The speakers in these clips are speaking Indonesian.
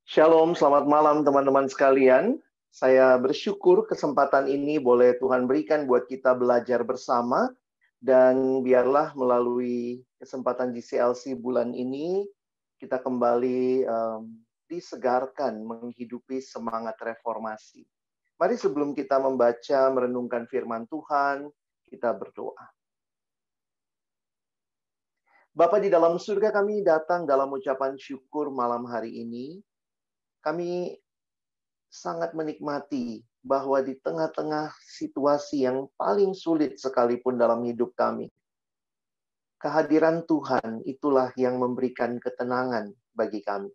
Shalom, selamat malam teman-teman sekalian. Saya bersyukur kesempatan ini boleh Tuhan berikan buat kita belajar bersama. Dan biarlah melalui kesempatan GCLC bulan ini, kita kembali disegarkan menghidupi semangat reformasi. Mari sebelum kita membaca, merenungkan firman Tuhan, kita berdoa. Bapa di dalam surga, kami datang dalam ucapan syukur malam hari ini. Kami sangat menikmati bahwa di tengah-tengah situasi yang paling sulit sekalipun dalam hidup kami, kehadiran Tuhan itulah yang memberikan ketenangan bagi kami.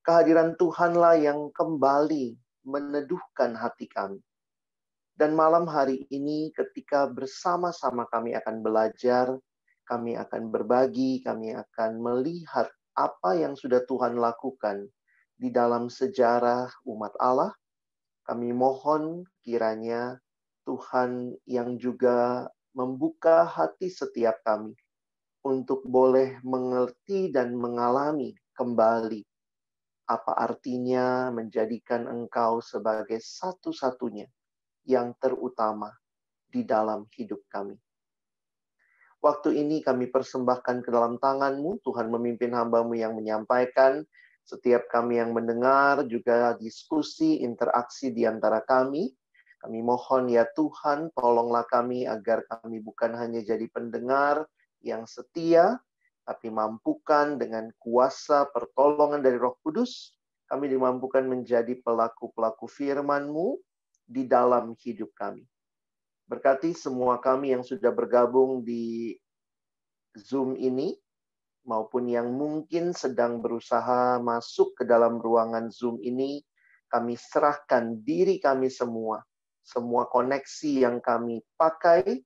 Kehadiran Tuhanlah yang kembali meneduhkan hati kami. Dan malam hari ini ketika bersama-sama kami akan belajar, kami akan berbagi, kami akan melihat apa yang sudah Tuhan lakukan di dalam sejarah umat Allah. Kami mohon kiranya Tuhan yang juga membuka hati setiap kami untuk boleh mengerti dan mengalami kembali apa artinya menjadikan Engkau sebagai satu-satunya yang terutama di dalam hidup kami. Waktu ini kami persembahkan ke dalam tangan-Mu, Tuhan memimpin hamba-Mu yang menyampaikan. Setiap kami yang mendengar, juga diskusi, interaksi di antara kami. Kami mohon ya Tuhan, tolonglah kami agar kami bukan hanya jadi pendengar yang setia, tapi mampukan dengan kuasa pertolongan dari Roh Kudus, kami dimampukan menjadi pelaku-pelaku firman-Mu di dalam hidup kami. Berkati semua kami yang sudah bergabung di Zoom ini, maupun yang mungkin sedang berusaha masuk ke dalam ruangan Zoom ini, kami serahkan diri kami semua koneksi yang kami pakai,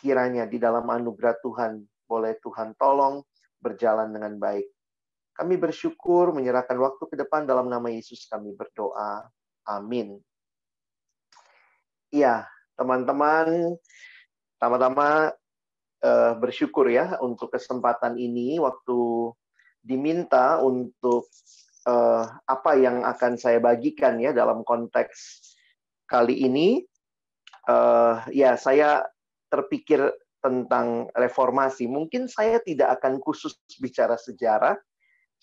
kiranya di dalam anugerah Tuhan, boleh Tuhan tolong berjalan dengan baik. Kami bersyukur menyerahkan waktu ke depan dalam nama Yesus kami berdoa. Amin. Ya, teman-teman, pertama-tama bersyukur ya untuk kesempatan ini, waktu diminta untuk apa yang akan saya bagikan ya dalam konteks kali ini. Ya, saya terpikir tentang reformasi. Mungkin saya tidak akan khusus bicara sejarah,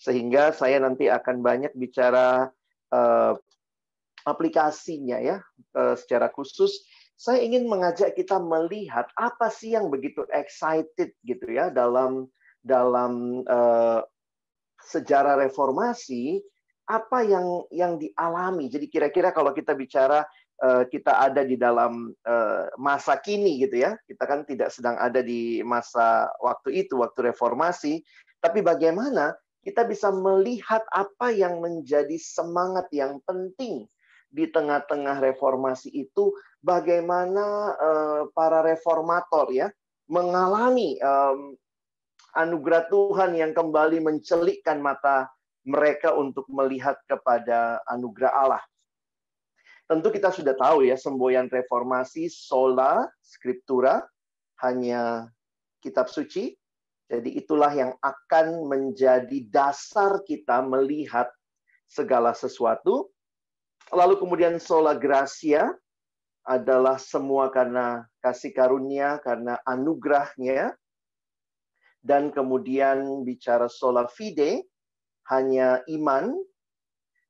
sehingga saya nanti akan banyak bicara aplikasinya ya secara khusus. Saya ingin mengajak kita melihat apa sih yang begitu excited gitu ya dalam sejarah reformasi, apa yang dialami. Jadi kira-kira kalau kita bicara kita ada di dalam masa kini gitu ya, kita kan tidak sedang ada di masa waktu itu, waktu reformasi, tapi bagaimana kita bisa melihat apa yang menjadi semangat yang penting di tengah-tengah reformasi itu, bagaimana para reformator ya mengalami anugerah Tuhan yang kembali mencelikkan mata mereka untuk melihat kepada anugerah Allah. Tentu kita sudah tahu ya, semboyan reformasi sola scriptura, hanya kitab suci. Jadi itulah yang akan menjadi dasar kita melihat segala sesuatu. Lalu kemudian sola gratia adalah semua karena kasih karunia, karena anugerahnya. Dan kemudian bicara sola fide, hanya iman.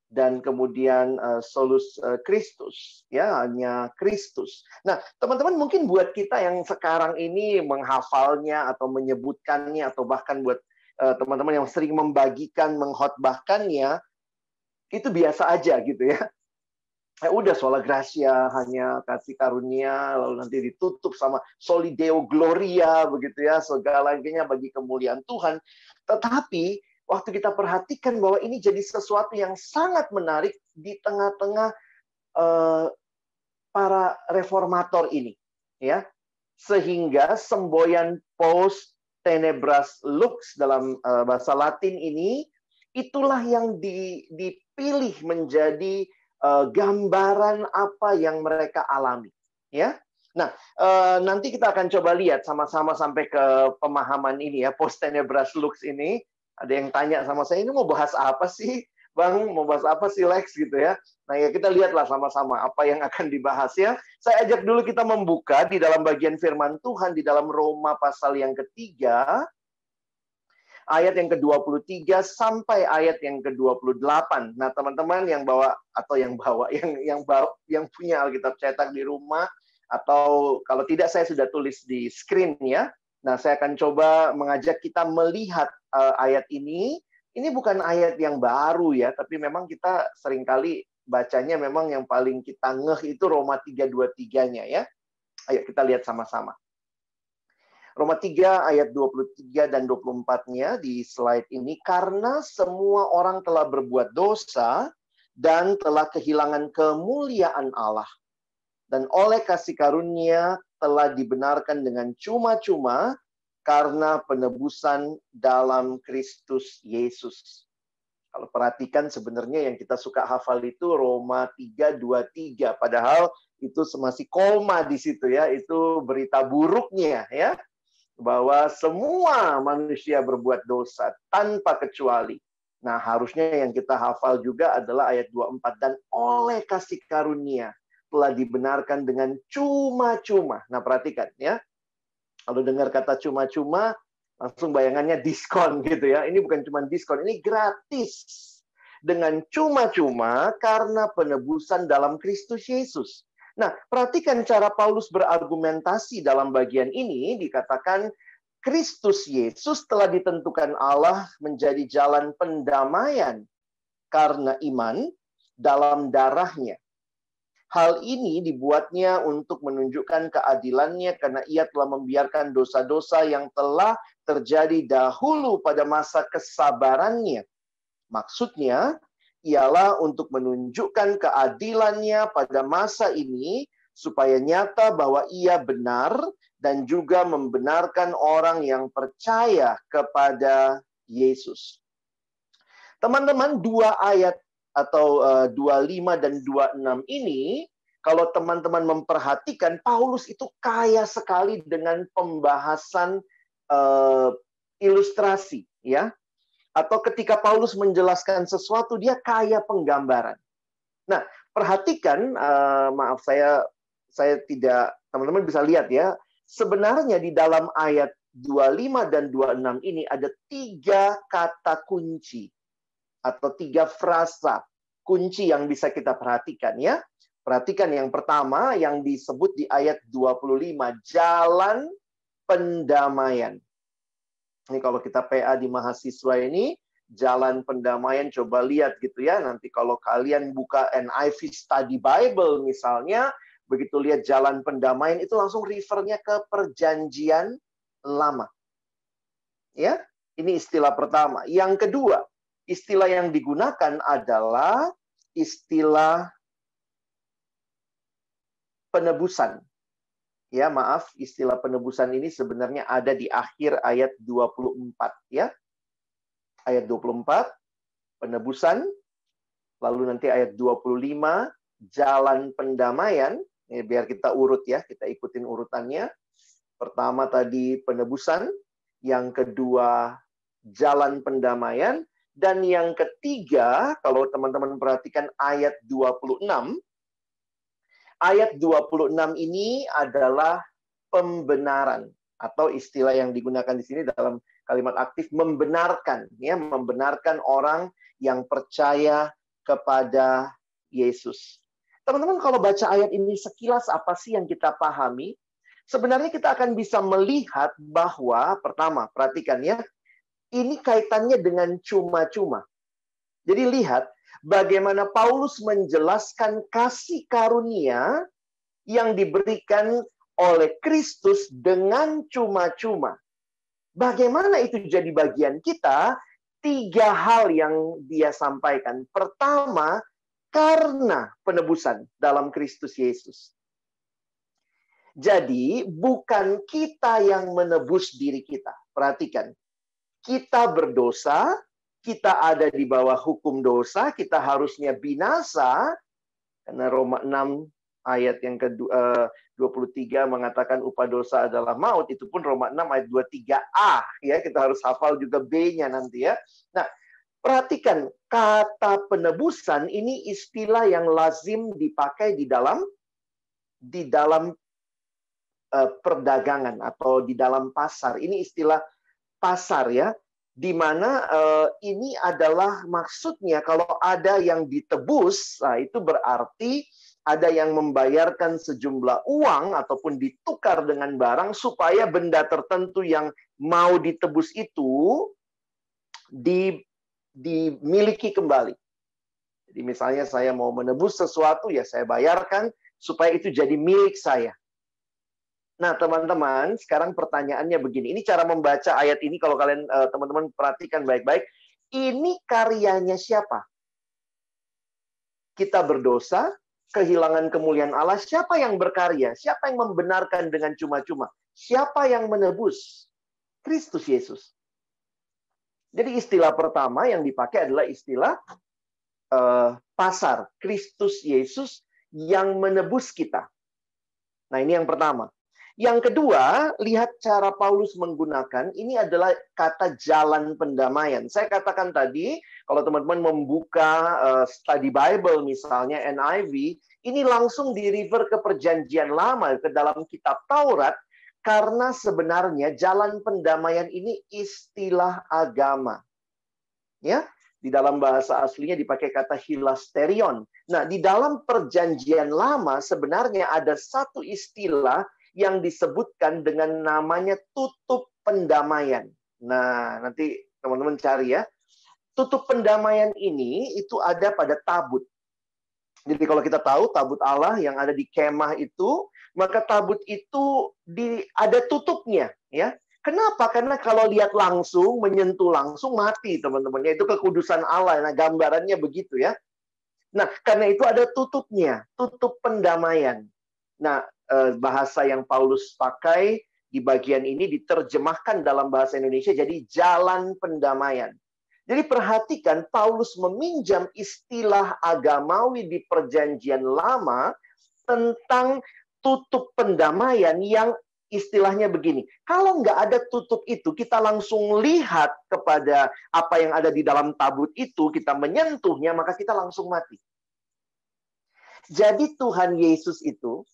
Dan kemudian solus Christus, ya, hanya Kristus. Nah, teman-teman, mungkin buat kita yang sekarang ini menghafalnya atau menyebutkannya, atau bahkan buat teman-teman yang sering membagikan, mengkhotbahkannya, itu biasa aja gitu ya. Udah sola gratia, hanya kasih karunia, lalu nanti ditutup sama soli deo gloria, begitu ya, segalanya bagi kemuliaan Tuhan. Tetapi waktu kita perhatikan bahwa ini jadi sesuatu yang sangat menarik di tengah-tengah para reformator ini, ya, sehingga semboyan post tenebras lux dalam bahasa Latin ini, itulah yang dipilih menjadi gambaran apa yang mereka alami, ya. Nah, nanti kita akan coba lihat sama-sama sampai ke pemahaman ini ya, post tenebras lux ini. Ada yang tanya sama saya, ini mau bahas apa sih? Bang, mau bahas apa sih Lex gitu ya. Nah ya kita lihatlah sama-sama apa yang akan dibahas ya. Saya ajak dulu kita membuka di dalam bagian firman Tuhan di dalam Roma pasal yang ketiga, ayat yang ke-23 sampai ayat yang ke-28. Nah, teman-teman yang bawa atau yang punya Alkitab cetak di rumah atau kalau tidak saya sudah tulis di screen ya. Nah, saya akan coba mengajak kita melihat ayat ini. Ini bukan ayat yang baru ya, tapi memang kita seringkali bacanya memang yang paling kita ngeh itu Roma 3:23-nya ya. Ayo kita lihat sama-sama. Roma 3 ayat 23 dan 24-nya di slide ini. Karena semua orang telah berbuat dosa dan telah kehilangan kemuliaan Allah. Dan oleh kasih karunia telah dibenarkan dengan cuma-cuma karena penebusan dalam Kristus Yesus. Kalau perhatikan sebenarnya yang kita suka hafal itu Roma 3:23. Padahal itu masih koma di situ ya. Itu berita buruknya ya. Bahwa semua manusia berbuat dosa tanpa kecuali. Nah, harusnya yang kita hafal juga adalah ayat 24. Dan oleh kasih karunia telah dibenarkan dengan cuma-cuma. Nah, perhatikan ya. Kalau dengar kata cuma-cuma, langsung bayangannya diskon gitu ya. Ini bukan cuma diskon, ini gratis. Dengan cuma-cuma karena penebusan dalam Kristus Yesus. Nah, perhatikan cara Paulus berargumentasi dalam bagian ini. Dikatakan, Kristus Yesus telah ditentukan Allah menjadi jalan pendamaian karena iman dalam darahnya. Hal ini dibuatnya untuk menunjukkan keadilannya karena ia telah membiarkan dosa-dosa yang telah terjadi dahulu pada masa kesabarannya. Maksudnya, ialah untuk menunjukkan keadilannya pada masa ini, supaya nyata bahwa ia benar dan juga membenarkan orang yang percaya kepada Yesus. Teman-teman, dua ayat atau 25 dan 26 ini, kalau teman-teman memperhatikan, Paulus itu kaya sekali dengan pembahasan ilustrasi, ya. Atau ketika Paulus menjelaskan sesuatu, dia kaya penggambaran. Nah, perhatikan, maaf saya tidak, teman-teman bisa lihat ya, sebenarnya di dalam ayat 25 dan 26 ini ada 3 kata kunci atau 3 frasa kunci yang bisa kita perhatikan ya. Perhatikan yang pertama yang disebut di ayat 25, jalan pendamaian. Ini kalau kita PA di mahasiswa ini, jalan pendamaian, coba lihat gitu ya. Nanti kalau kalian buka NIV Study Bible misalnya, begitu lihat jalan pendamaian, itu langsung refernya ke perjanjian lama. Ya, ini istilah pertama. Yang kedua, istilah yang digunakan adalah istilah penebusan. Ya, maaf, istilah penebusan ini sebenarnya ada di akhir ayat 24 ya. Ayat 24 penebusan, lalu nanti ayat 25 jalan pendamaian. Ini biar kita urut ya, kita ikutin urutannya. Pertama tadi penebusan, yang kedua jalan pendamaian, dan yang ketiga, kalau teman-teman perhatikan ayat 26, ayat 26 ini adalah pembenaran, atau istilah yang digunakan di sini dalam kalimat aktif, membenarkan, ya, membenarkan orang yang percaya kepada Yesus. Teman-teman, kalau baca ayat ini sekilas apa sih yang kita pahami? Sebenarnya kita akan bisa melihat bahwa, pertama, perhatikan ya, ini kaitannya dengan cuma-cuma. Jadi lihat bagaimana Paulus menjelaskan kasih karunia yang diberikan oleh Kristus dengan cuma-cuma. Bagaimana itu jadi bagian kita? 3 hal yang dia sampaikan. Pertama, karena penebusan dalam Kristus Yesus. Jadi, bukan kita yang menebus diri kita. Perhatikan. Kita berdosa, kita ada di bawah hukum dosa, kita harusnya binasa. Karena Roma 6 ayat yang ke-23 mengatakan upah dosa adalah maut. Itu pun Roma 6 ayat 23a. Ya, kita harus hafal juga B-nya nanti ya. Nah, Perhatikan, kata penebusan ini istilah yang lazim dipakai di dalam perdagangan atau di dalam pasar. Ini istilah pasar ya, di mana ini adalah maksudnya kalau ada yang ditebus, nah itu berarti ada yang membayarkan sejumlah uang ataupun ditukar dengan barang supaya benda tertentu yang mau ditebus itu dimiliki kembali. Jadi misalnya saya mau menebus sesuatu, ya saya bayarkan supaya itu jadi milik saya. Nah, teman-teman, sekarang pertanyaannya begini. Ini cara membaca ayat ini kalau kalian teman-teman perhatikan baik-baik. Ini karyanya siapa? Kita berdosa, kehilangan kemuliaan Allah. Siapa yang berkarya? Siapa yang membenarkan dengan cuma-cuma? Siapa yang menebus? Kristus Yesus. Jadi istilah pertama yang dipakai adalah istilah pasar. Kristus Yesus yang menebus kita. Nah, ini yang pertama. Yang kedua, lihat cara Paulus menggunakan, ini adalah kata jalan pendamaian. Saya katakan tadi, kalau teman-teman membuka study Bible misalnya, NIV, ini langsung di-refer ke perjanjian lama, ke dalam kitab Taurat, karena sebenarnya jalan pendamaian ini istilah agama. Ya, di dalam bahasa aslinya dipakai kata hilasterion. Nah, di dalam perjanjian lama sebenarnya ada satu istilah yang disebutkan dengan namanya tutup pendamaian. Nah, nanti teman-teman cari ya. Tutup pendamaian ini itu ada pada tabut. Jadi kalau kita tahu tabut Allah yang ada di kemah itu, maka tabut itu ada tutupnya, ya. Kenapa? Karena kalau lihat langsung, menyentuh langsung, mati teman-teman. Itu kekudusan Allah. Nah, gambarannya begitu ya. Nah, karena itu ada tutupnya, tutup pendamaian. Nah, bahasa yang Paulus pakai di bagian ini diterjemahkan dalam bahasa Indonesia jadi jalan pendamaian. Jadi perhatikan, Paulus meminjam istilah agamawi di perjanjian lama tentang tutup pendamaian yang istilahnya begini. Kalau nggak ada tutup itu, kita langsung lihat kepada apa yang ada di dalam tabut itu, kita menyentuhnya, maka kita langsung mati. Jadi Tuhan Yesus itu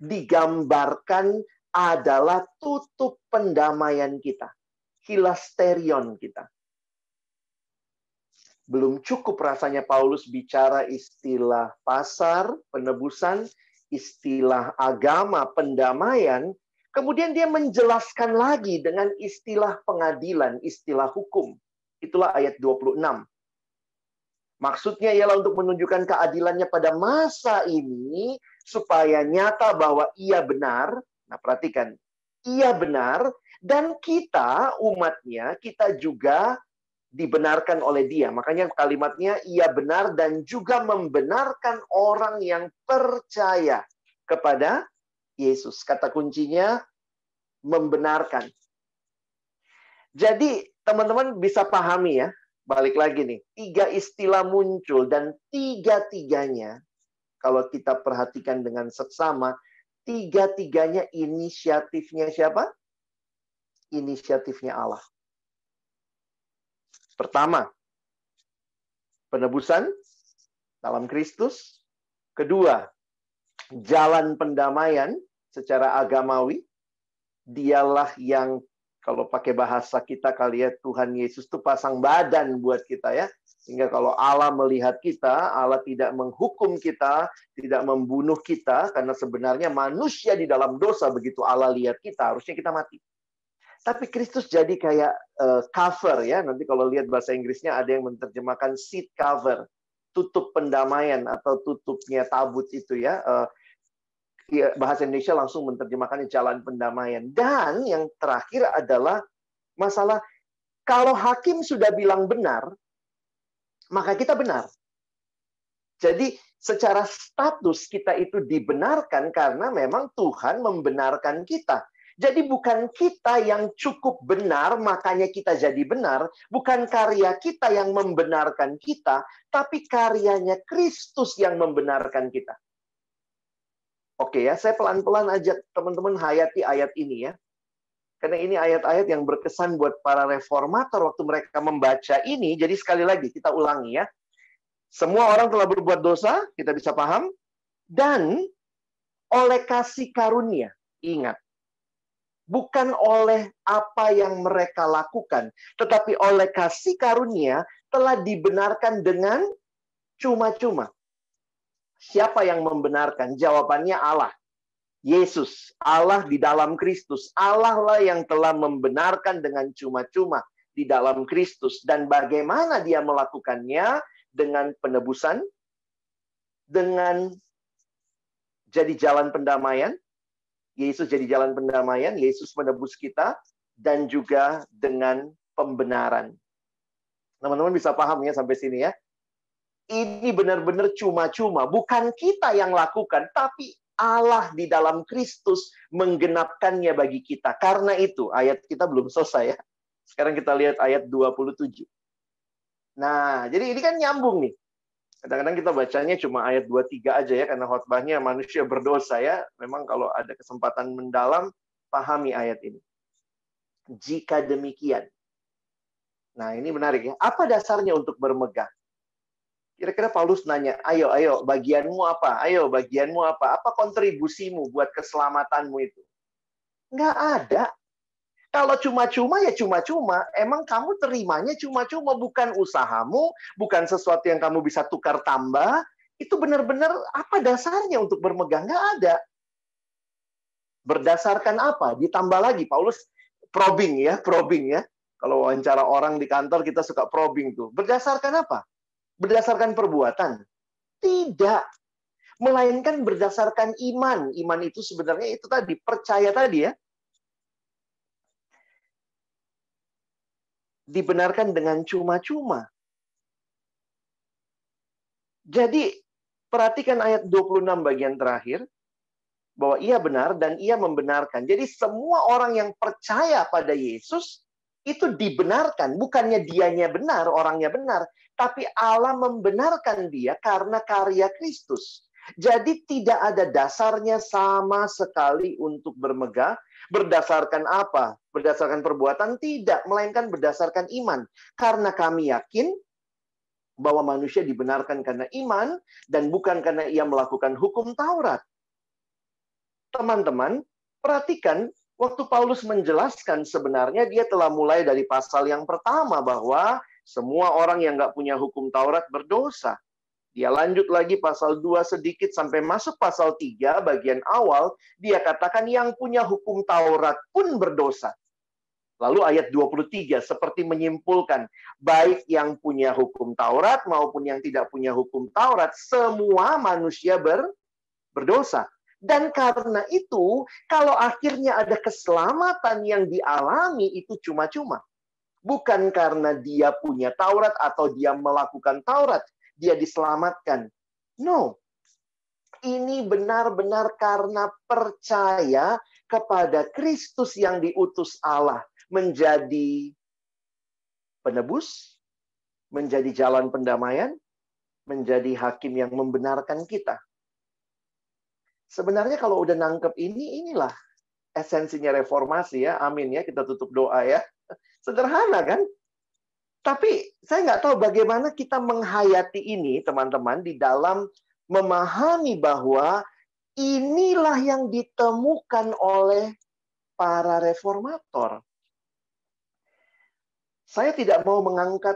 digambarkan adalah tutup pendamaian kita. Hilasterion kita. Belum cukup rasanya Paulus bicara istilah pasar, penebusan, istilah agama, pendamaian. Kemudian dia menjelaskan lagi dengan istilah pengadilan, istilah hukum. Itulah ayat 26. Maksudnya ialah untuk menunjukkan keadilannya pada masa ini, supaya nyata bahwa ia benar. Nah, perhatikan. Ia benar, dan kita, umatnya, kita juga dibenarkan oleh dia. Makanya kalimatnya, ia benar dan juga membenarkan orang yang percaya kepada Yesus. Kata kuncinya, membenarkan. Jadi, teman-teman bisa pahami ya, balik lagi nih, 3 istilah muncul dan 3-tiganya, kalau kita perhatikan dengan seksama, 3-tiganya inisiatifnya siapa? Inisiatifnya Allah. Pertama, penebusan dalam Kristus. Kedua, jalan pendamaian secara agamawi. Dialah yang, kalau pakai bahasa kita kali ya, Tuhan Yesus itu pasang badan buat kita ya. Sehingga kalau Allah melihat kita, Allah tidak menghukum kita, tidak membunuh kita, karena sebenarnya manusia di dalam dosa, begitu Allah lihat kita, harusnya kita mati. Tapi Kristus jadi kayak cover ya. Nanti kalau lihat bahasa Inggrisnya ada yang menerjemahkan seat cover, tutup pendamaian atau tutupnya tabut itu ya. Bahasa Indonesia langsung menerjemahkannya jalan pendamaian. Dan yang terakhir adalah masalah kalau hakim sudah bilang benar, maka kita benar. Jadi secara status kita itu dibenarkan karena memang Tuhan membenarkan kita. Jadi bukan kita yang cukup benar, makanya kita jadi benar. Bukan karya kita yang membenarkan kita, tapi karyanya Kristus yang membenarkan kita. Oke ya, saya pelan-pelan ajak teman-teman hayati ayat ini ya. Karena ini ayat-ayat yang berkesan buat para reformator waktu mereka membaca ini. Jadi sekali lagi kita ulangi ya. Semua orang telah berbuat dosa, kita bisa paham. Dan oleh kasih karunia, ingat. Bukan oleh apa yang mereka lakukan. Tetapi oleh kasih karunia telah dibenarkan dengan cuma-cuma. Siapa yang membenarkan? Jawabannya Allah. Yesus, Allah di dalam Kristus. Allah lah yang telah membenarkan dengan cuma-cuma di dalam Kristus. Dan bagaimana dia melakukannya? Dengan penebusan, dengan jadi jalan pendamaian. Yesus jadi jalan pendamaian, Yesus menebus kita, dan juga dengan pembenaran. Teman-teman bisa paham ya sampai sini ya? Ini benar-benar cuma-cuma. Bukan kita yang lakukan, tapi Allah di dalam Kristus menggenapkannya bagi kita. Karena itu, ayat kita belum selesai ya. Sekarang kita lihat ayat 27. Nah, jadi ini kan nyambung nih. Kadang-kadang kita bacanya cuma ayat 23 aja ya, karena khotbahnya manusia berdosa ya. Memang kalau ada kesempatan mendalam, pahami ayat ini. Jika demikian. Nah, ini menarik ya. Apa dasarnya untuk bermegah? Kira-kira Paulus nanya, ayo, bagianmu apa? Ayo, bagianmu apa? Apa kontribusimu buat keselamatanmu itu? Nggak ada. Kalau cuma-cuma, ya cuma-cuma. Emang kamu terimanya cuma-cuma. Bukan usahamu, bukan sesuatu yang kamu bisa tukar tambah. Itu benar-benar apa dasarnya untuk bermegah? Nggak ada. Berdasarkan apa? Ditambah lagi, Paulus probing ya. Kalau wawancara orang di kantor, kita suka probing tuh. Berdasarkan apa? Berdasarkan perbuatan? Tidak. Melainkan berdasarkan iman. Iman itu sebenarnya itu tadi, percaya tadi ya. Dibenarkan dengan cuma-cuma. Jadi, perhatikan ayat 26 bagian terakhir. Bahwa ia benar dan ia membenarkan. Jadi semua orang yang percaya pada Yesus, itu dibenarkan. Bukannya dianya benar, orangnya benar. Tapi Allah membenarkan dia karena karya Kristus. Jadi tidak ada dasarnya sama sekali untuk bermegah. Berdasarkan apa? Berdasarkan perbuatan? Tidak. Melainkan berdasarkan iman. Karena kami yakin bahwa manusia dibenarkan karena iman dan bukan karena ia melakukan hukum Taurat. Teman-teman, perhatikan waktu Paulus menjelaskan sebenarnya dia telah mulai dari pasal yang pertama bahwa semua orang yang nggak punya hukum Taurat berdosa. Dia lanjut lagi pasal 2 sedikit sampai masuk pasal 3 bagian awal, dia katakan yang punya hukum Taurat pun berdosa. Lalu ayat 23 seperti menyimpulkan, baik yang punya hukum Taurat maupun yang tidak punya hukum Taurat, semua manusia berdosa. Dan karena itu, kalau akhirnya ada keselamatan yang dialami, itu cuma-cuma. Bukan karena dia punya Taurat atau dia melakukan Taurat, dia diselamatkan. No. Ini benar-benar karena percaya kepada Kristus yang diutus Allah. Menjadi penebus, menjadi jalan pendamaian, menjadi hakim yang membenarkan kita. Sebenarnya kalau udah nangkep ini, inilah esensinya reformasi ya. Amin ya, kita tutup doa ya. Sederhana kan? Tapi saya nggak tahu bagaimana kita menghayati ini, teman-teman, di dalam memahami bahwa inilah yang ditemukan oleh para reformator. Saya tidak mau mengangkat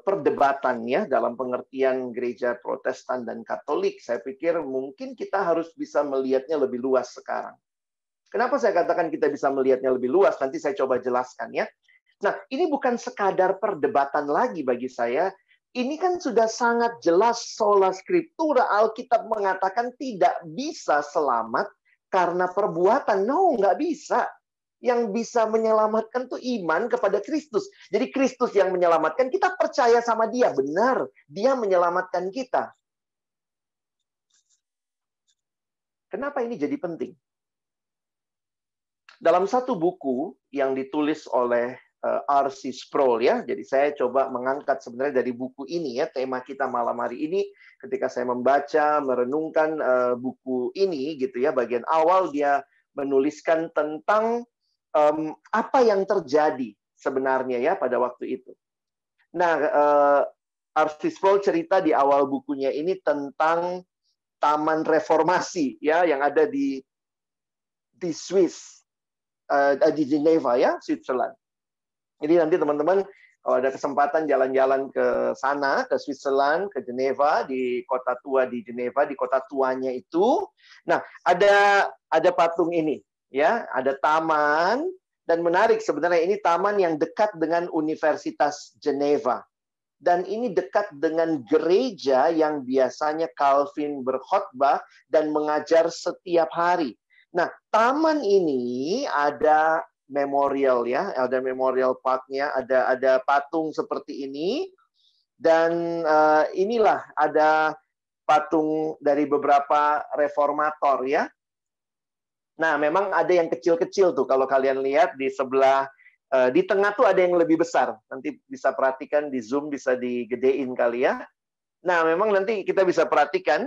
perdebatan ya dalam pengertian gereja Protestan dan Katolik. Saya pikir mungkin kita harus bisa melihatnya lebih luas sekarang. Kenapa saya katakan kita bisa melihatnya lebih luas? Nanti saya coba jelaskan ya. Nah, ini bukan sekadar perdebatan lagi bagi saya. Ini kan sudah sangat jelas sola scriptura. Alkitab mengatakan tidak bisa selamat karena perbuatan. No, nggak bisa. Yang bisa menyelamatkan tuh iman kepada Kristus. Jadi Kristus yang menyelamatkan, kita percaya sama dia. Benar, dia menyelamatkan kita. Kenapa ini jadi penting? Dalam satu buku yang ditulis oleh R.C. Sproul ya, jadi saya coba mengangkat sebenarnya dari buku ini ya, tema kita malam hari ini. Ketika saya membaca, merenungkan buku ini gitu ya, bagian awal dia menuliskan tentang apa yang terjadi sebenarnya ya pada waktu itu. Nah, R.C. Sproul cerita di awal bukunya ini tentang Taman Reformasi ya yang ada di Swiss, di Geneva ya, Switzerland. Jadi nanti teman-teman kalau ada kesempatan jalan-jalan ke sana, ke Switzerland, ke Geneva, di kota tua di Geneva, di kota tuanya itu. Nah, ada patung ini, ya, ada taman, dan menarik sebenarnya ini taman yang dekat dengan Universitas Geneva. Dan ini dekat dengan gereja yang biasanya Calvin berkhotbah dan mengajar setiap hari. Nah, taman ini ada memorial ya, ada memorial parknya, ada patung seperti ini, dan inilah ada patung dari beberapa reformator ya. Nah, memang ada yang kecil-kecil tuh kalau kalian lihat di sebelah. Di tengah tuh ada yang lebih besar. Nanti bisa perhatikan di Zoom, bisa digedein kali ya. Nah, memang nanti kita bisa perhatikan.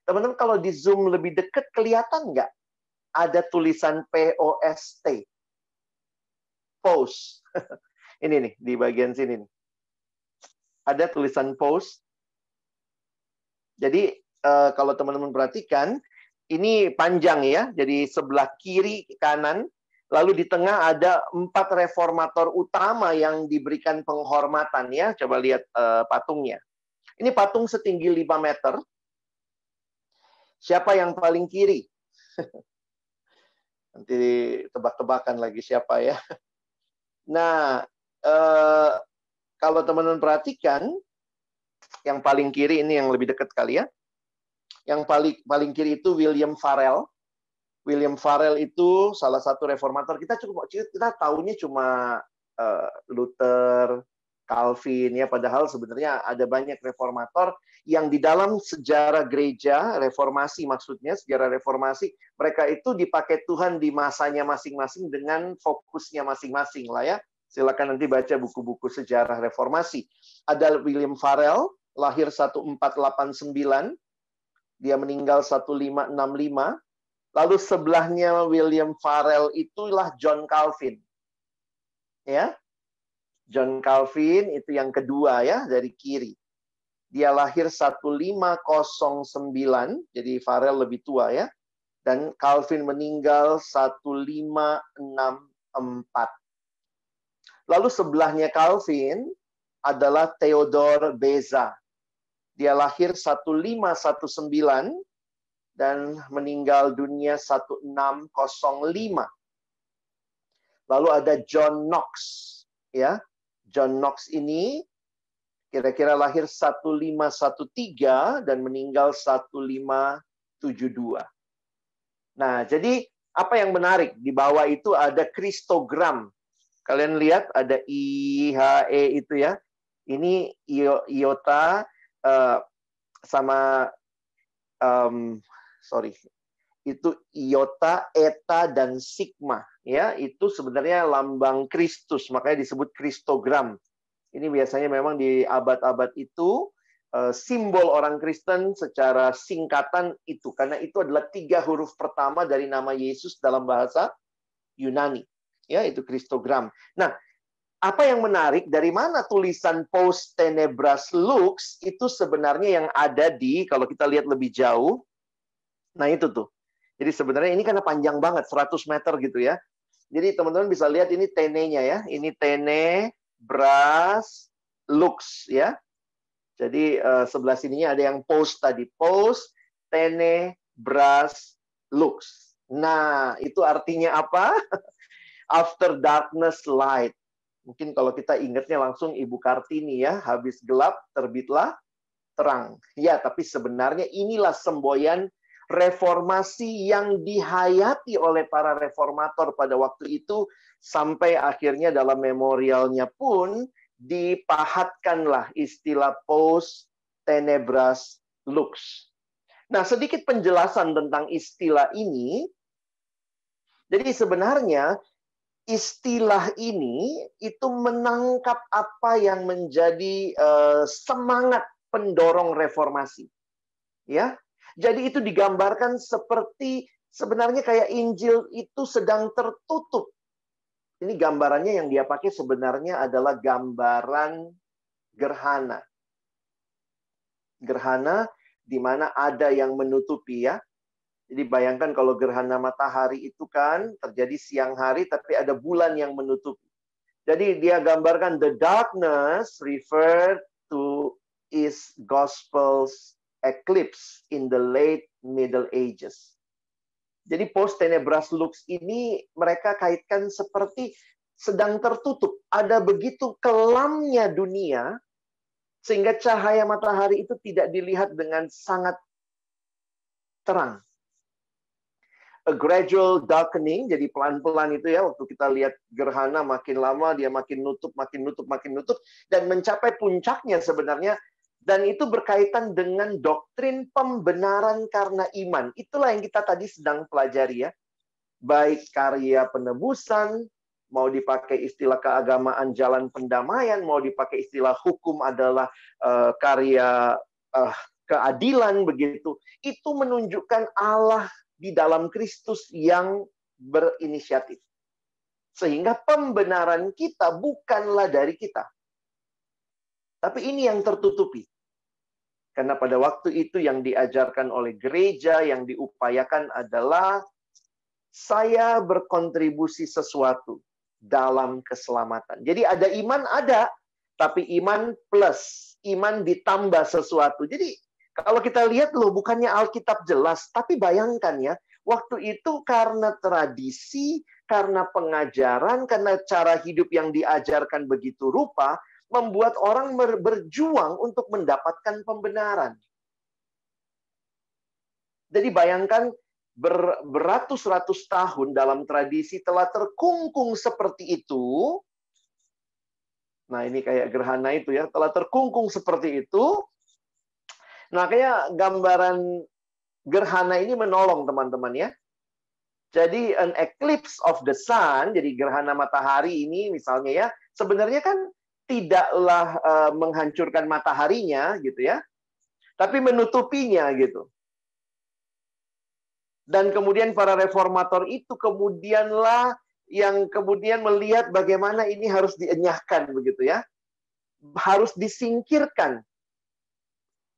Teman-teman, kalau di Zoom lebih dekat, kelihatan nggak? Ada tulisan POST. Post. Ini nih, di bagian sini nih. Ada tulisan post. Jadi, kalau teman-teman perhatikan, ini panjang ya. Jadi, sebelah kiri, kanan, lalu di tengah ada 4 reformator utama yang diberikan penghormatan ya. Coba lihat patungnya. Ini patung setinggi 5 meter. Siapa yang paling kiri? Nanti tebak-tebakan lagi siapa ya. Nah, kalau teman-teman perhatikan, yang paling kiri ini yang lebih dekat kali ya. Yang paling kiri itu William Farel. William Farel itu salah satu reformator. Kita tahunya cuma Luther, Calvin ya, padahal sebenarnya ada banyak reformator yang di dalam sejarah gereja reformasi, maksudnya sejarah reformasi, mereka itu dipakai Tuhan di masanya masing-masing dengan fokusnya masing-masing lah ya. Silakan nanti baca buku-buku sejarah reformasi. Ada William Farel, lahir 1489, dia meninggal 1565. Lalu sebelahnya William Farel itulah John Calvin. Ya. John Calvin itu yang kedua ya, dari kiri. Dia lahir 1509, jadi Farel lebih tua ya. Dan Calvin meninggal 1564. Lalu sebelahnya Calvin adalah Theodore Beza. Dia lahir 1519 dan meninggal dunia 1605. Lalu ada John Knox, ya. John Knox ini kira-kira lahir 1513 dan meninggal 1572. Nah, jadi apa yang menarik? Di bawah itu ada kristogram. Kalian lihat ada IHE itu ya. Ini iota sama itu iota, eta, dan sigma. Ya, itu sebenarnya lambang Kristus, makanya disebut kristogram. Ini biasanya memang di abad-abad itu simbol orang Kristen secara singkatan itu, karena itu adalah 3 huruf pertama dari nama Yesus dalam bahasa Yunani. Ya, itu kristogram. Nah, apa yang menarik, dari mana tulisan Post Tenebras Lux itu sebenarnya yang ada di, kalau kita lihat lebih jauh, nah itu tuh. Jadi sebenarnya ini karena panjang banget, 100 meter gitu ya. Jadi teman-teman bisa lihat ini tenenya ya. Ini Tenebras Lux ya. Jadi sebelah sininya ada yang post tadi. Post Tenebras Lux. Nah, itu artinya apa? After darkness light. Mungkin kalau kita ingatnya langsung Ibu Kartini ya. Habis gelap, terbitlah terang. Ya, tapi sebenarnya inilah semboyan reformasi yang dihayati oleh para reformator pada waktu itu, sampai akhirnya dalam memorialnya pun dipahatkanlah istilah Post Tenebras Lux. Nah, sedikit penjelasan tentang istilah ini. Jadi sebenarnya istilah ini itu menangkap apa yang menjadi semangat pendorong reformasi. Ya. Jadi itu digambarkan seperti sebenarnya kayak Injil itu sedang tertutup. Ini gambarannya yang dia pakai sebenarnya adalah gambaran gerhana. Gerhana di mana ada yang menutupi ya. Jadi bayangkan kalau gerhana matahari itu kan terjadi siang hari tapi ada bulan yang menutupi. Jadi dia gambarkan the darkness referred to is gospel's eclipse in the late Middle Ages. Jadi post tenebras lux ini mereka kaitkan seperti sedang tertutup. Ada begitu kelamnya dunia sehingga cahaya matahari itu tidak dilihat dengan sangat terang. A gradual darkening, jadi pelan-pelan itu ya, waktu kita lihat gerhana makin lama, dia makin nutup, dan mencapai puncaknya sebenarnya, dan itu berkaitan dengan doktrin pembenaran karena iman. Itulah yang kita tadi sedang pelajari ya. Baik karya penebusan, mau dipakai istilah keagamaan jalan pendamaian, mau dipakai istilah hukum adalah karya keadilan, begitu. Itu menunjukkan Allah di dalam Kristus yang berinisiatif. Sehingga pembenaran kita bukanlah dari kita. Tapi ini yang tertutupi. Karena pada waktu itu yang diajarkan oleh gereja, yang diupayakan adalah saya berkontribusi sesuatu dalam keselamatan. Jadi ada iman, ada. Tapi iman plus, iman ditambah sesuatu. Jadi kalau kita lihat loh, bukannya Alkitab jelas, tapi bayangkan ya, waktu itu karena tradisi, karena pengajaran, karena cara hidup yang diajarkan begitu rupa, membuat orang berjuang untuk mendapatkan pembenaran. Jadi bayangkan beratus-ratus tahun dalam tradisi telah terkungkung seperti itu. Nah ini kayak gerhana itu ya, telah terkungkung seperti itu. Nah, kayak gambaran gerhana ini menolong teman-teman ya. Jadi an eclipse of the sun, jadi gerhana matahari ini misalnya ya, sebenarnya kan tidaklah menghancurkan mataharinya gitu ya, tapi menutupinya gitu. Dan kemudian para reformator itu kemudianlah yang kemudian melihat bagaimana ini harus dienyahkan begitu ya. Harus disingkirkan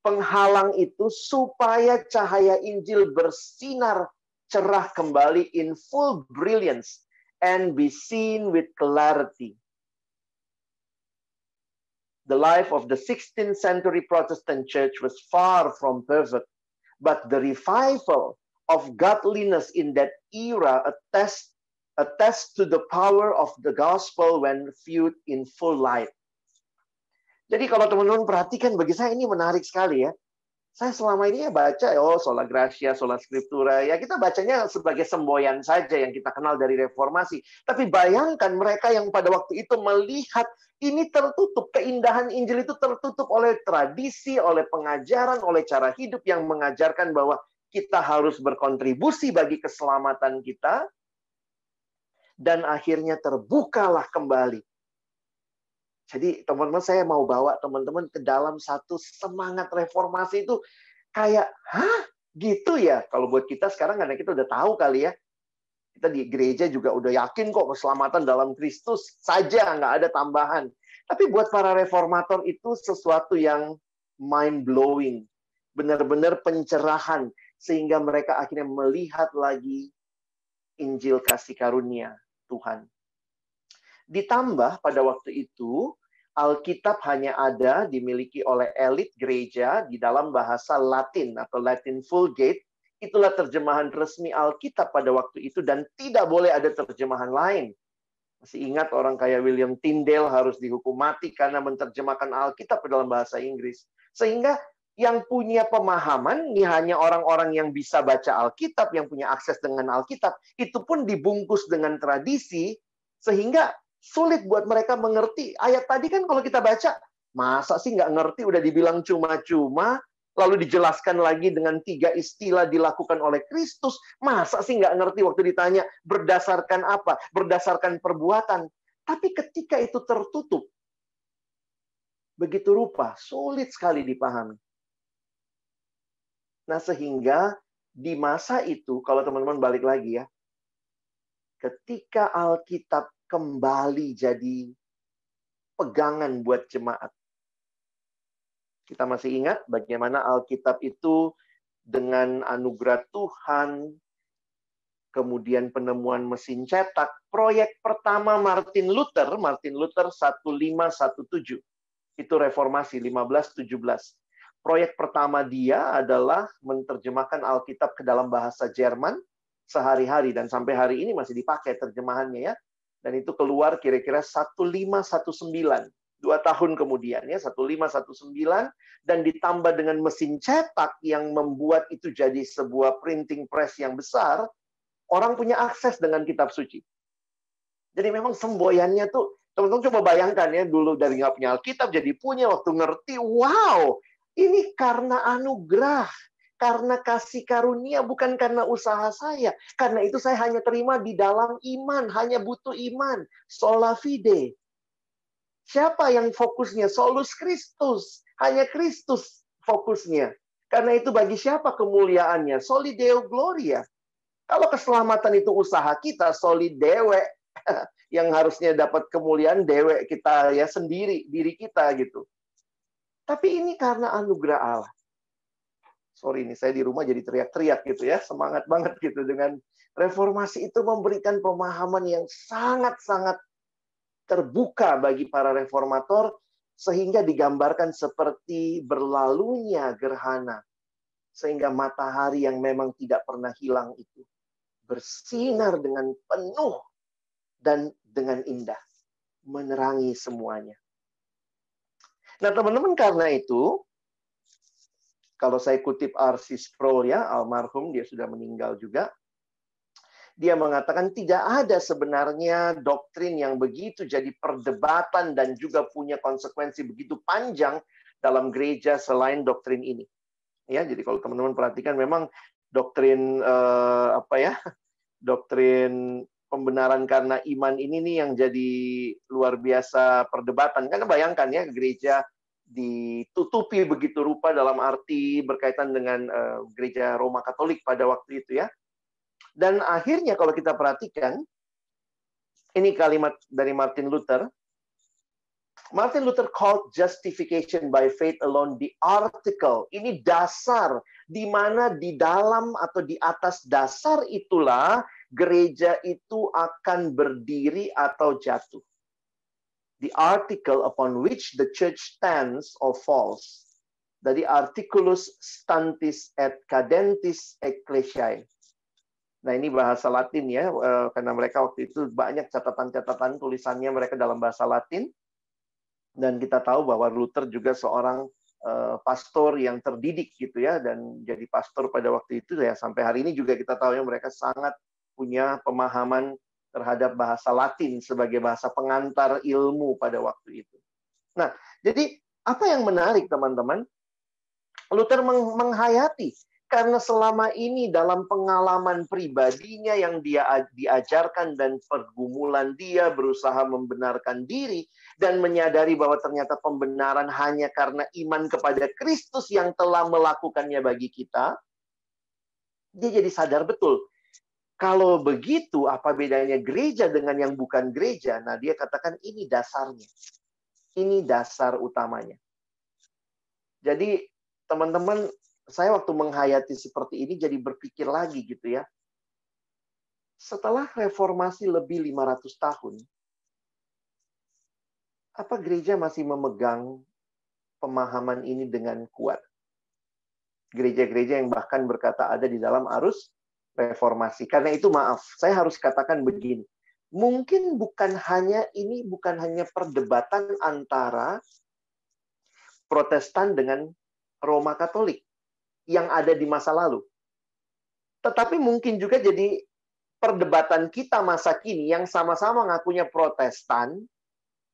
penghalang itu supaya cahaya Injil bersinar cerah kembali in full brilliance and be seen with clarity. The life of the 16th century Protestant church was far from perfect, but the revival of godliness in that era attests to the power of the gospel when viewed in full light. Jadi kalau teman-teman perhatikan, bagi saya ini menarik sekali ya. Saya selama ini ya baca, sola gratia, sola scriptura. Ya kita bacanya sebagai semboyan saja yang kita kenal dari reformasi. Tapi bayangkan mereka yang pada waktu itu melihat ini tertutup. Keindahan Injil itu tertutup oleh tradisi, oleh pengajaran, oleh cara hidup yang mengajarkan bahwa kita harus berkontribusi bagi keselamatan kita. Dan akhirnya terbukalah kembali. Jadi teman-teman, saya mau bawa teman-teman ke dalam satu semangat reformasi itu kayak, hah? Gitu ya? Kalau buat kita sekarang karena kita udah tahu kali ya. Kita di gereja juga udah yakin kok keselamatan dalam Kristus saja, nggak ada tambahan. Tapi buat para reformator itu sesuatu yang mind-blowing. Benar-benar pencerahan. Sehingga mereka akhirnya melihat lagi Injil kasih karunia Tuhan. Ditambah pada waktu itu, Alkitab hanya ada dimiliki oleh elit gereja di dalam bahasa Latin atau Latin Vulgate. Itulah terjemahan resmi Alkitab pada waktu itu dan tidak boleh ada terjemahan lain. Masih ingat orang kayak William Tyndale harus dihukum mati karena menerjemahkan Alkitab ke dalam bahasa Inggris. Sehingga yang punya pemahaman, ini hanya orang-orang yang bisa baca Alkitab, yang punya akses dengan Alkitab, itu pun dibungkus dengan tradisi, sehingga sulit buat mereka mengerti. Ayat tadi kan kalau kita baca, masa sih nggak ngerti, udah dibilang cuma-cuma, lalu dijelaskan lagi dengan 3 istilah dilakukan oleh Kristus. Masa sih nggak ngerti waktu ditanya, berdasarkan apa? Berdasarkan perbuatan. Tapi ketika itu tertutup, begitu rupa, sulit sekali dipahami. Nah, sehingga Di masa itu, kalau teman-teman balik lagi ya, ketika Alkitab kembali jadi pegangan buat jemaat. Kita masih ingat bagaimana Alkitab itu dengan anugerah Tuhan, kemudian penemuan mesin cetak, proyek pertama Martin Luther 1517. Itu reformasi 1517. Proyek pertama dia adalah menerjemahkan Alkitab ke dalam bahasa Jerman sehari-hari, dan sampai hari ini masih dipakai terjemahannya ya. Dan itu keluar kira-kira 1519, 2 tahun kemudian ya, 1519, dan ditambah dengan mesin cetak yang membuat itu jadi sebuah printing press yang besar. Orang punya akses dengan kitab suci. Jadi memang semboyannya tuh, teman-teman coba bayangkan ya, dulu dari nggak punya Alkitab jadi punya, waktu ngerti, wow, ini karena anugerah, karena kasih karunia, bukan karena usaha saya. Karena itu saya hanya terima di dalam iman, hanya butuh iman. Sola fide. Siapa yang fokusnya? Solus Christus. Hanya Kristus fokusnya. Karena itu bagi siapa kemuliaannya? Soli Deo Gloria. Kalau keselamatan itu usaha kita, soli dewe. Yang harusnya dapat kemuliaan dewe kita ya sendiri, diri kita gitu. Tapi ini karena anugerah Allah. Sorry nih, saya di rumah jadi teriak-teriak gitu ya. Semangat banget gitu dengan reformasi itu memberikan pemahaman yang sangat-sangat terbuka bagi para reformator, sehingga digambarkan seperti berlalunya gerhana. Sehingga matahari yang memang tidak pernah hilang itu bersinar dengan penuh dan dengan indah. Menerangi semuanya. Nah teman-teman, karena itu, kalau saya kutip R.C. Sproul ya, almarhum, dia sudah meninggal juga. Dia mengatakan tidak ada sebenarnya doktrin yang begitu jadi perdebatan dan juga punya konsekuensi begitu panjang dalam gereja selain doktrin ini. Ya, jadi kalau teman-teman perhatikan memang doktrin doktrin pembenaran karena iman ini nih yang jadi luar biasa perdebatan. Karena bayangkan ya, gereja ditutupi begitu rupa dalam arti berkaitan dengan gereja Roma Katolik pada waktu itu ya. Dan akhirnya kalau kita perhatikan, ini kalimat dari Martin Luther. Martin Luther called justification by faith alone the article. Ini dasar, di mana di dalam atau di atas dasar itulah gereja itu akan berdiri atau jatuh. The article upon which the church stands or falls. Dari articulus stantis et cadentis ecclesiae. Nah ini bahasa Latin ya, karena mereka waktu itu banyak catatan-catatan tulisannya mereka dalam bahasa Latin. Dan kita tahu bahwa Luther juga seorang pastor yang terdidik gitu ya, dan jadi pastor pada waktu itu ya, sampai hari ini juga kita tahu ya mereka sangat punya pemahaman terhadap bahasa Latin sebagai bahasa pengantar ilmu pada waktu itu. Nah, jadi apa yang menarik teman-teman? Luther menghayati, karena selama ini dalam pengalaman pribadinya yang dia diajarkan dan pergumulan dia berusaha membenarkan diri dan menyadari bahwa ternyata pembenaran hanya karena iman kepada Kristus yang telah melakukannya bagi kita, dia jadi sadar betul. Kalau begitu, apa bedanya gereja dengan yang bukan gereja? Nah, dia katakan ini dasarnya. Ini dasar utamanya. Jadi, teman-teman, saya waktu menghayati seperti ini jadi berpikir lagi gitu ya. Setelah reformasi lebih 500 tahun, apa gereja masih memegang pemahaman ini dengan kuat? Gereja-gereja yang bahkan berkata ada di dalam arus reformasi. Karena itu maaf, saya harus katakan begini. Mungkin bukan hanya perdebatan antara Protestan dengan Roma Katolik yang ada di masa lalu. Tetapi mungkin juga jadi perdebatan kita masa kini yang sama-sama ngakunya Protestan,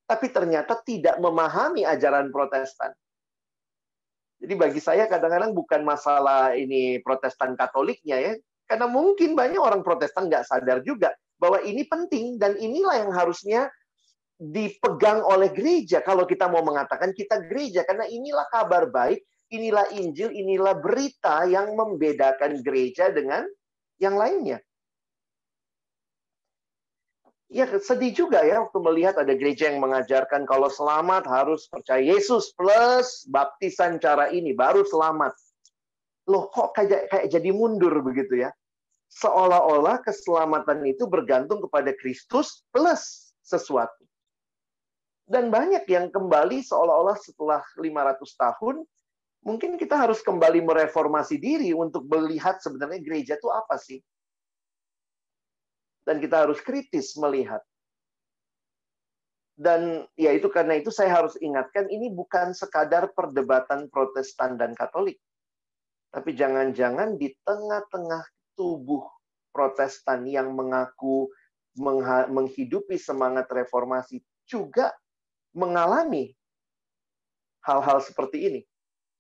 tapi ternyata tidak memahami ajaran Protestan. Jadi bagi saya kadang-kadang bukan masalah ini Protestan Katoliknya ya, karena mungkin banyak orang Protestan nggak sadar juga bahwa ini penting dan inilah yang harusnya dipegang oleh gereja kalau kita mau mengatakan kita gereja, karena inilah kabar baik Inilah Injil, inilah berita yang membedakan gereja dengan yang lainnya. Ya, sedih juga ya waktu melihat ada gereja yang mengajarkan kalau selamat harus percaya Yesus plus baptisan cara ini baru selamat. Loh, kok kayak jadi mundur begitu ya? Seolah-olah keselamatan itu bergantung kepada Kristus plus sesuatu. Dan banyak yang kembali seolah-olah setelah 500 tahun, mungkin kita harus kembali mereformasi diri untuk melihat sebenarnya gereja itu apa sih? Dan kita harus kritis melihat. Dan ya itu karena itu saya harus ingatkan ini bukan sekadar perdebatan Protestan dan Katolik. Tapi jangan-jangan di tengah-tengah tubuh Protestan yang mengaku menghidupi semangat reformasi juga mengalami hal-hal seperti ini.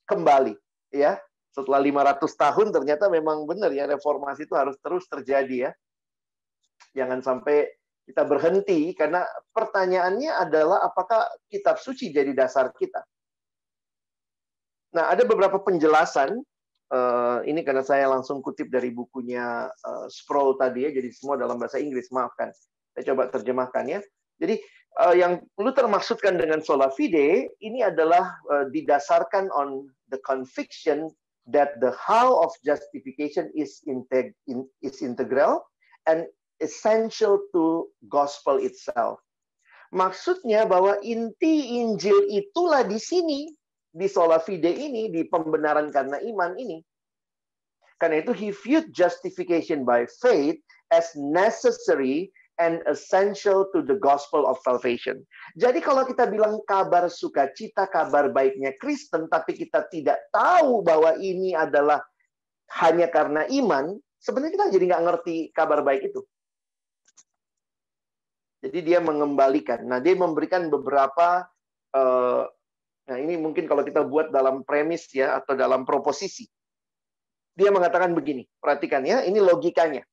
Kembali, ya. Setelah 500 tahun ternyata memang benar ya reformasi itu harus terus terjadi ya. Jangan sampai kita berhenti, karena pertanyaannya adalah apakah kitab suci jadi dasar kita? Nah, ada beberapa penjelasan. Ini karena saya langsung kutip dari bukunya Sproul tadi ya, jadi semua dalam bahasa Inggris, maafkan. Saya coba terjemahkan ya. Jadi, yang Luther maksudkan dengan sola fide, ini adalah didasarkan on the conviction that the how of justification is integral and essential to gospel itself. Maksudnya bahwa inti Injil itulah di sini, di sola fide ini, di pembenaran karena iman ini. Karena itu he viewed justification by faith as necessary and essential to the gospel of salvation. Jadi kalau kita bilang kabar sukacita, kabar baiknya Kristen, tapi kita tidak tahu bahwa ini adalah hanya karena iman, sebenarnya kita jadi nggak ngerti kabar baik itu. Jadi dia mengembalikan. Nah, dia memberikan beberapa, nah ini mungkin kalau kita buat dalam premis ya, atau dalam proposisi. Dia mengatakan begini, perhatikan ya, ini logikanya.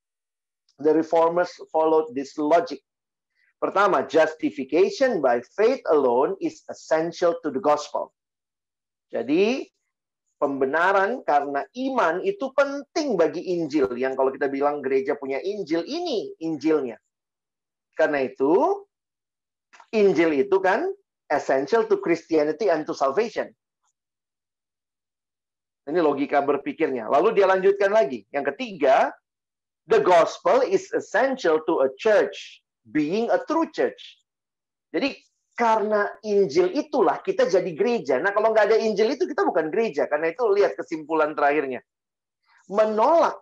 The Reformers followed this logic. Pertama, justification by faith alone is essential to the gospel. Jadi, pembenaran karena iman itu penting bagi Injil. Yang kalau kita bilang gereja punya Injil, ini Injilnya. Karena itu, Injil itu kan essential to Christianity and to salvation. Ini logika berpikirnya. Lalu dia lanjutkan lagi. Yang ketiga, the gospel is essential to a church being a true church. Jadi, karena Injil itulah kita jadi gereja. Nah, kalau nggak ada Injil itu kita bukan gereja. Karena itu lihat kesimpulan terakhirnya. Menolak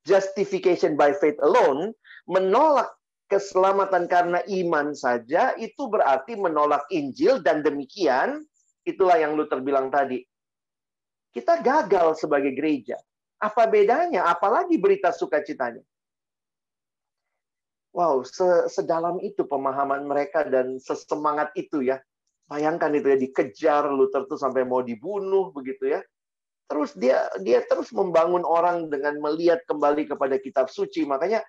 justification by faith alone, menolak keselamatan karena iman saja, itu berarti menolak Injil, dan demikian, itulah yang Luther bilang tadi. Kita gagal sebagai gereja. Apa bedanya? Apalagi berita sukacitanya. Wow, sedalam itu pemahaman mereka dan sesemangat itu ya. Bayangkan itu ya, dikejar Luther tuh sampai mau dibunuh begitu ya. Terus dia terus membangun orang dengan melihat kembali kepada kitab suci. Makanya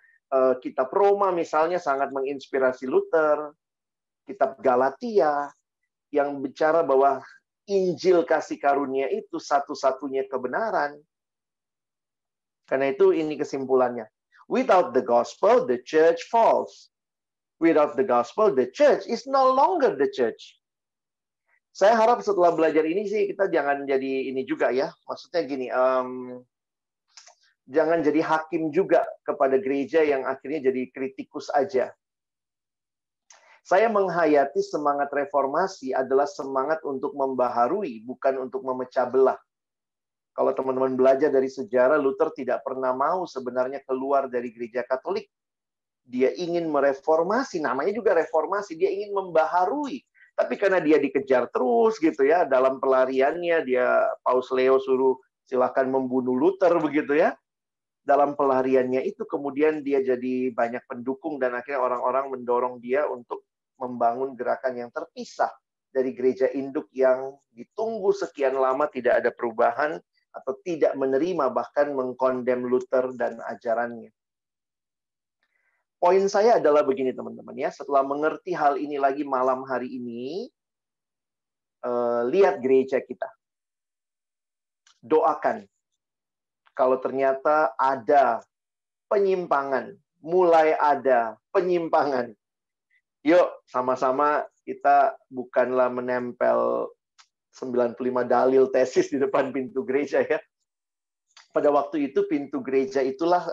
kitab Roma misalnya sangat menginspirasi Luther. Kitab Galatia yang bicara bahwa Injil kasih karunia itu satu-satunya kebenaran. Karena itu ini kesimpulannya. Without the gospel, the church falls. Without the gospel, the church is no longer the church. Saya harap setelah belajar ini sih kita jangan jadi ini juga ya. Maksudnya gini, jangan jadi hakim juga kepada gereja yang akhirnya jadi kritikus aja. Saya menghayati semangat reformasi adalah semangat untuk membaharui, bukan untuk memecah belah. Kalau teman-teman belajar dari sejarah, Luther tidak pernah mau sebenarnya keluar dari gereja Katolik. Dia ingin mereformasi, namanya juga reformasi, dia ingin membaharui. Tapi karena dia dikejar terus gitu ya, dalam pelariannya, Paus Leo suruh silakan membunuh Luther begitu ya. Dalam pelariannya itu kemudian dia jadi banyak pendukung dan akhirnya orang-orang mendorong dia untuk membangun gerakan yang terpisah dari gereja induk yang ditunggu sekian lama tidak ada perubahan atau tidak menerima bahkan mengkondem Luther dan ajarannya. Poin saya adalah begini teman-teman ya, setelah mengerti hal ini lagi malam hari ini, lihat gereja kita. doakan. Kalau ternyata ada penyimpangan, mulai ada penyimpangan, yuk sama-sama kita bukanlah menempel 95 dalil tesis di depan pintu gereja ya. Pada waktu itu pintu gereja itulah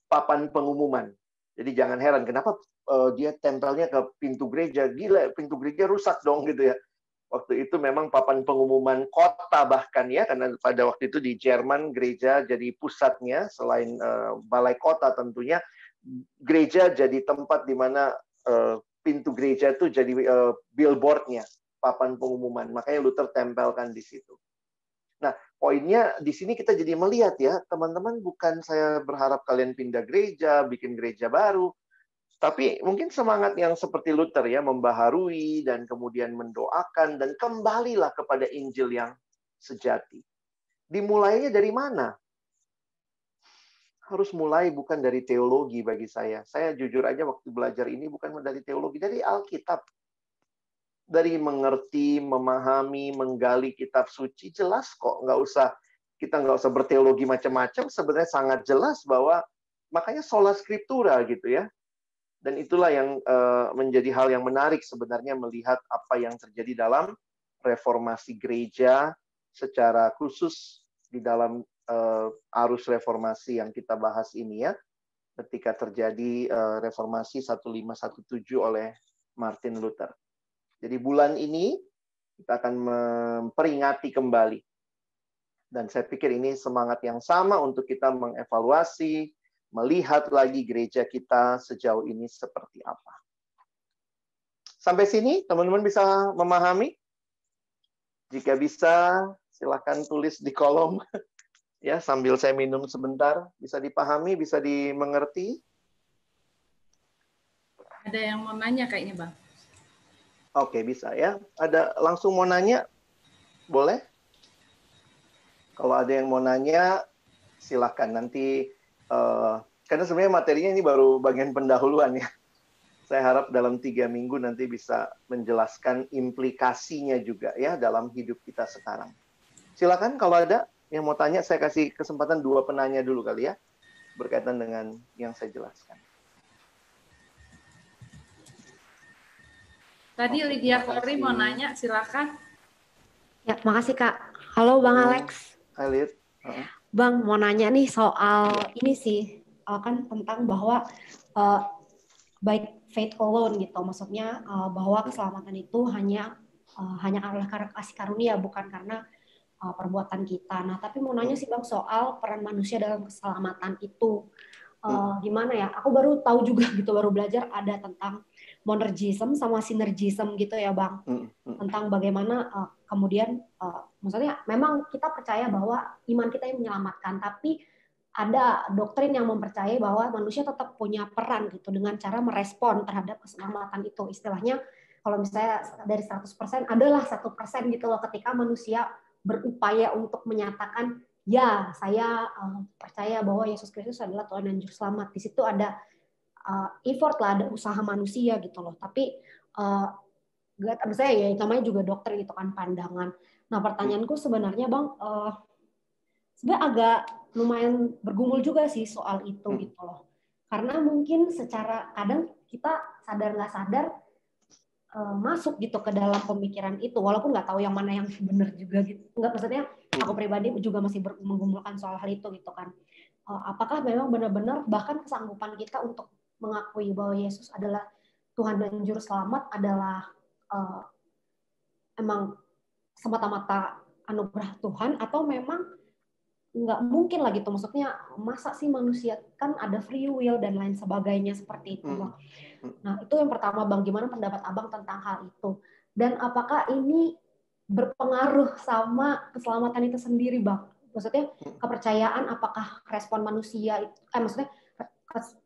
papan pengumuman. Jadi jangan heran kenapa dia tempelnya ke pintu gereja. Gila, pintu gereja rusak dong gitu ya. Waktu itu memang papan pengumuman kota bahkan ya, karena pada waktu itu di Jerman gereja jadi pusatnya, selain balai kota tentunya, gereja jadi tempat di mana pintu gereja itu jadi billboardnya, papan pengumuman. Makanya Luther tempelkan di situ. Nah, poinnya di sini kita jadi melihat ya, teman-teman, bukan saya berharap kalian pindah gereja, bikin gereja baru, tapi mungkin semangat yang seperti Luther ya, membaharui dan kemudian mendoakan dan kembalilah kepada Injil yang sejati. Dimulainya dari mana? Harus mulai bukan dari teologi bagi saya. Saya jujur aja waktu belajar ini bukan dari teologi, dari Alkitab. Dari mengerti, memahami, menggali kitab suci, jelas kok. Kita nggak usah berteologi macam-macam, sebenarnya sangat jelas bahwa, makanya sola scriptura gitu ya. Dan itulah yang menjadi hal yang menarik sebenarnya melihat apa yang terjadi dalam reformasi gereja secara khusus di dalam arus reformasi yang kita bahas ini ya. Ketika terjadi reformasi 1517 oleh Martin Luther. Jadi bulan ini kita akan memperingati kembali. Dan saya pikir ini semangat yang sama untuk kita mengevaluasi, melihat lagi gereja kita sejauh ini seperti apa. Sampai sini, teman-teman bisa memahami? Jika bisa, silakan tulis di kolom. Ya, sambil saya minum sebentar. Bisa dipahami, bisa dimengerti? Ada yang mau nanya kayaknya, Bang. Oke, bisa ya. Ada langsung mau nanya? Boleh? Kalau ada yang mau nanya, silakan. Nanti karena sebenarnya materinya ini baru bagian pendahuluan ya. Saya harap dalam 3 minggu nanti bisa menjelaskan implikasinya juga ya dalam hidup kita sekarang. Silakan kalau ada yang mau tanya, saya kasih kesempatan 2 penanya dulu kali ya, berkaitan dengan yang saya jelaskan. Tadi Lydia Kori mau nanya, silakan. Ya, makasih Kak. Halo Bang Alex. Hai Lid. Bang, mau nanya nih soal ini sih, kan tentang bahwa by faith alone gitu, maksudnya bahwa keselamatan itu hanya oleh kasih karunia, bukan karena perbuatan kita. Nah, tapi mau nanya sih Bang soal peran manusia dalam keselamatan itu. Gimana ya? Aku baru tahu juga gitu, baru belajar ada tentang monergism sama sinergism gitu ya Bang. Tentang bagaimana kemudian maksudnya memang kita percaya bahwa iman kita yang menyelamatkan, tapi ada doktrin yang mempercayai bahwa manusia tetap punya peran gitu dengan cara merespon terhadap keselamatan itu. Istilahnya kalau misalnya dari 100% adalah 1% gitu loh, ketika manusia berupaya untuk menyatakan ya saya percaya bahwa Yesus Kristus adalah Tuhan dan Juru Selamat. Di situ ada effort lah, ada usaha manusia gitu loh. Tapi saya ya namanya juga dokter gitu kan, pandangan. Nah pertanyaanku sebenarnya Bang, sebenarnya agak lumayan bergumul juga sih soal itu gitu loh. Karena mungkin secara kadang kita sadar nggak sadar masuk gitu ke dalam pemikiran itu, walaupun nggak tahu yang mana yang benar juga gitu. Nggak, maksudnya aku pribadi juga masih menggumulkan soal hal itu gitu kan. Apakah memang benar-benar bahkan kesanggupan kita untuk mengakui bahwa Yesus adalah Tuhan dan Juru Selamat adalah emang semata-mata anugerah Tuhan, atau memang nggak mungkin lah gitu, maksudnya masa sih manusia kan ada free will dan lain sebagainya seperti itu Bang. Nah itu yang pertama Bang, gimana pendapat Abang tentang hal itu, dan apakah ini berpengaruh sama keselamatan itu sendiri Bang? Maksudnya kepercayaan, apakah respon manusia maksudnya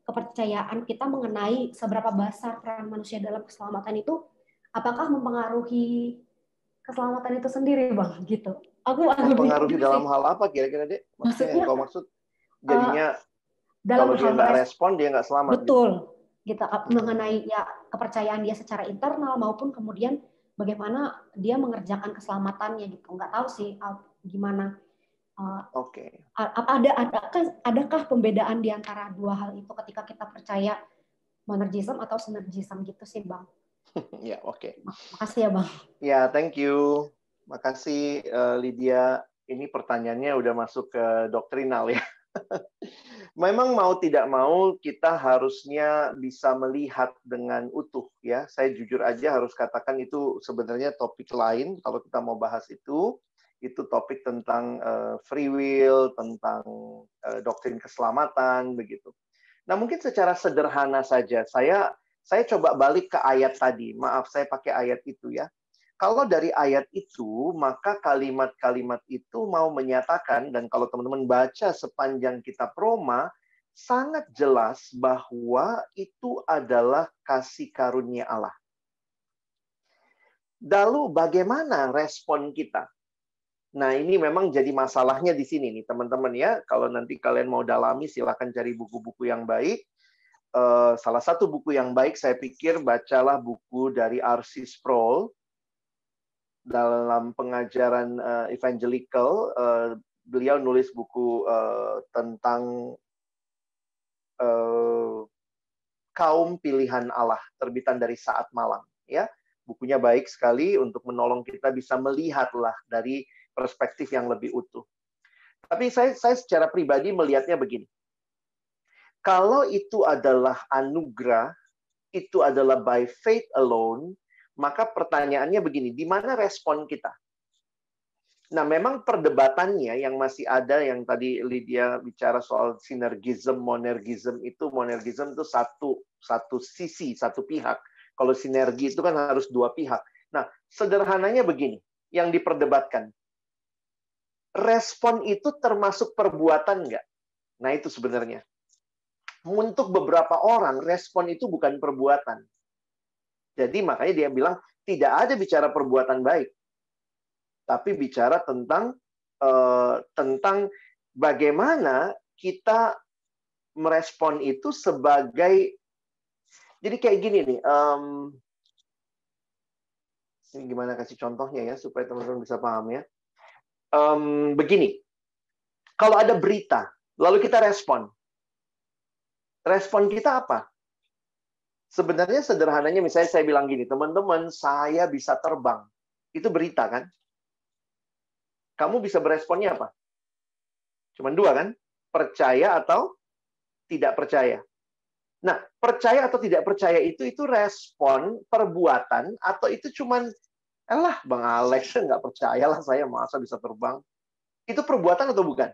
kepercayaan kita mengenai seberapa besar peran manusia dalam keselamatan itu, apakah mempengaruhi keselamatan itu sendiri Bang gitu. Aku mempengaruhi dalam hal apa kira-kira Dek? Maksudnya kalau maksud jadinya kalau dia nggak respon dia nggak selamat. Betul. Gitu. Mengenai ya kepercayaan dia secara internal maupun kemudian bagaimana dia mengerjakan keselamatannya gitu. Nggak tahu sih gimana Oke. Adakah pembedaan di antara dua hal itu ketika kita percaya monergism atau sinergism gitu sih, Bang? Ya, oke. Makasih ya, Bang. Ya, thank you. Makasih, Lydia. Ini pertanyaannya udah masuk ke doktrinal ya. Memang mau tidak mau kita harusnya bisa melihat dengan utuh ya. Saya jujur aja harus katakan itu sebenarnya topik lain kalau kita mau bahas itu. Itu topik tentang free will, tentang doktrin keselamatan begitu. Nah, mungkin secara sederhana saja saya coba balik ke ayat tadi. Maaf, saya pakai ayat itu ya. Kalau dari ayat itu, maka kalimat-kalimat itu mau menyatakan, dan kalau teman-teman baca sepanjang kitab Roma, sangat jelas bahwa itu adalah kasih karunia Allah. Lalu bagaimana respon kita? Nah, ini memang jadi masalahnya di sini nih, teman-teman ya. Kalau nanti kalian mau dalami, silakan cari buku-buku yang baik. Salah satu buku yang baik, saya pikir bacalah buku dari R.C. Sproul, dalam pengajaran evangelical, beliau nulis buku tentang kaum pilihan Allah, terbitan dari Saat Malam. Ya, bukunya baik sekali untuk menolong kita bisa melihatlah dari perspektif yang lebih utuh. Tapi saya secara pribadi melihatnya begini. Kalau itu adalah anugerah, itu adalah by faith alone, maka pertanyaannya begini, di mana respon kita? Nah, memang perdebatannya yang masih ada, yang tadi Lydia bicara soal sinergism, monergism itu satu sisi, satu pihak. Kalau sinergi itu kan harus dua pihak. Nah, sederhananya begini, yang diperdebatkan. Respon itu termasuk perbuatan nggak? Nah, itu sebenarnya. Untuk beberapa orang, respon itu bukan perbuatan. Jadi makanya dia bilang, tidak ada bicara perbuatan baik. Tapi bicara tentang bagaimana kita merespon itu sebagai, jadi kayak gini nih, ini gimana kasih contohnya ya supaya teman-teman bisa paham ya. Begini, kalau ada berita, lalu kita respon kita apa? Sebenarnya sederhananya misalnya saya bilang gini, teman-teman, saya bisa terbang. Itu berita kan? Kamu bisa beresponnya apa? Cuman dua kan? Percaya atau tidak percaya. Nah, percaya atau tidak percaya itu respon perbuatan atau itu cuman, Bang Alex nggak percayalah saya masa bisa terbang. Itu perbuatan atau bukan?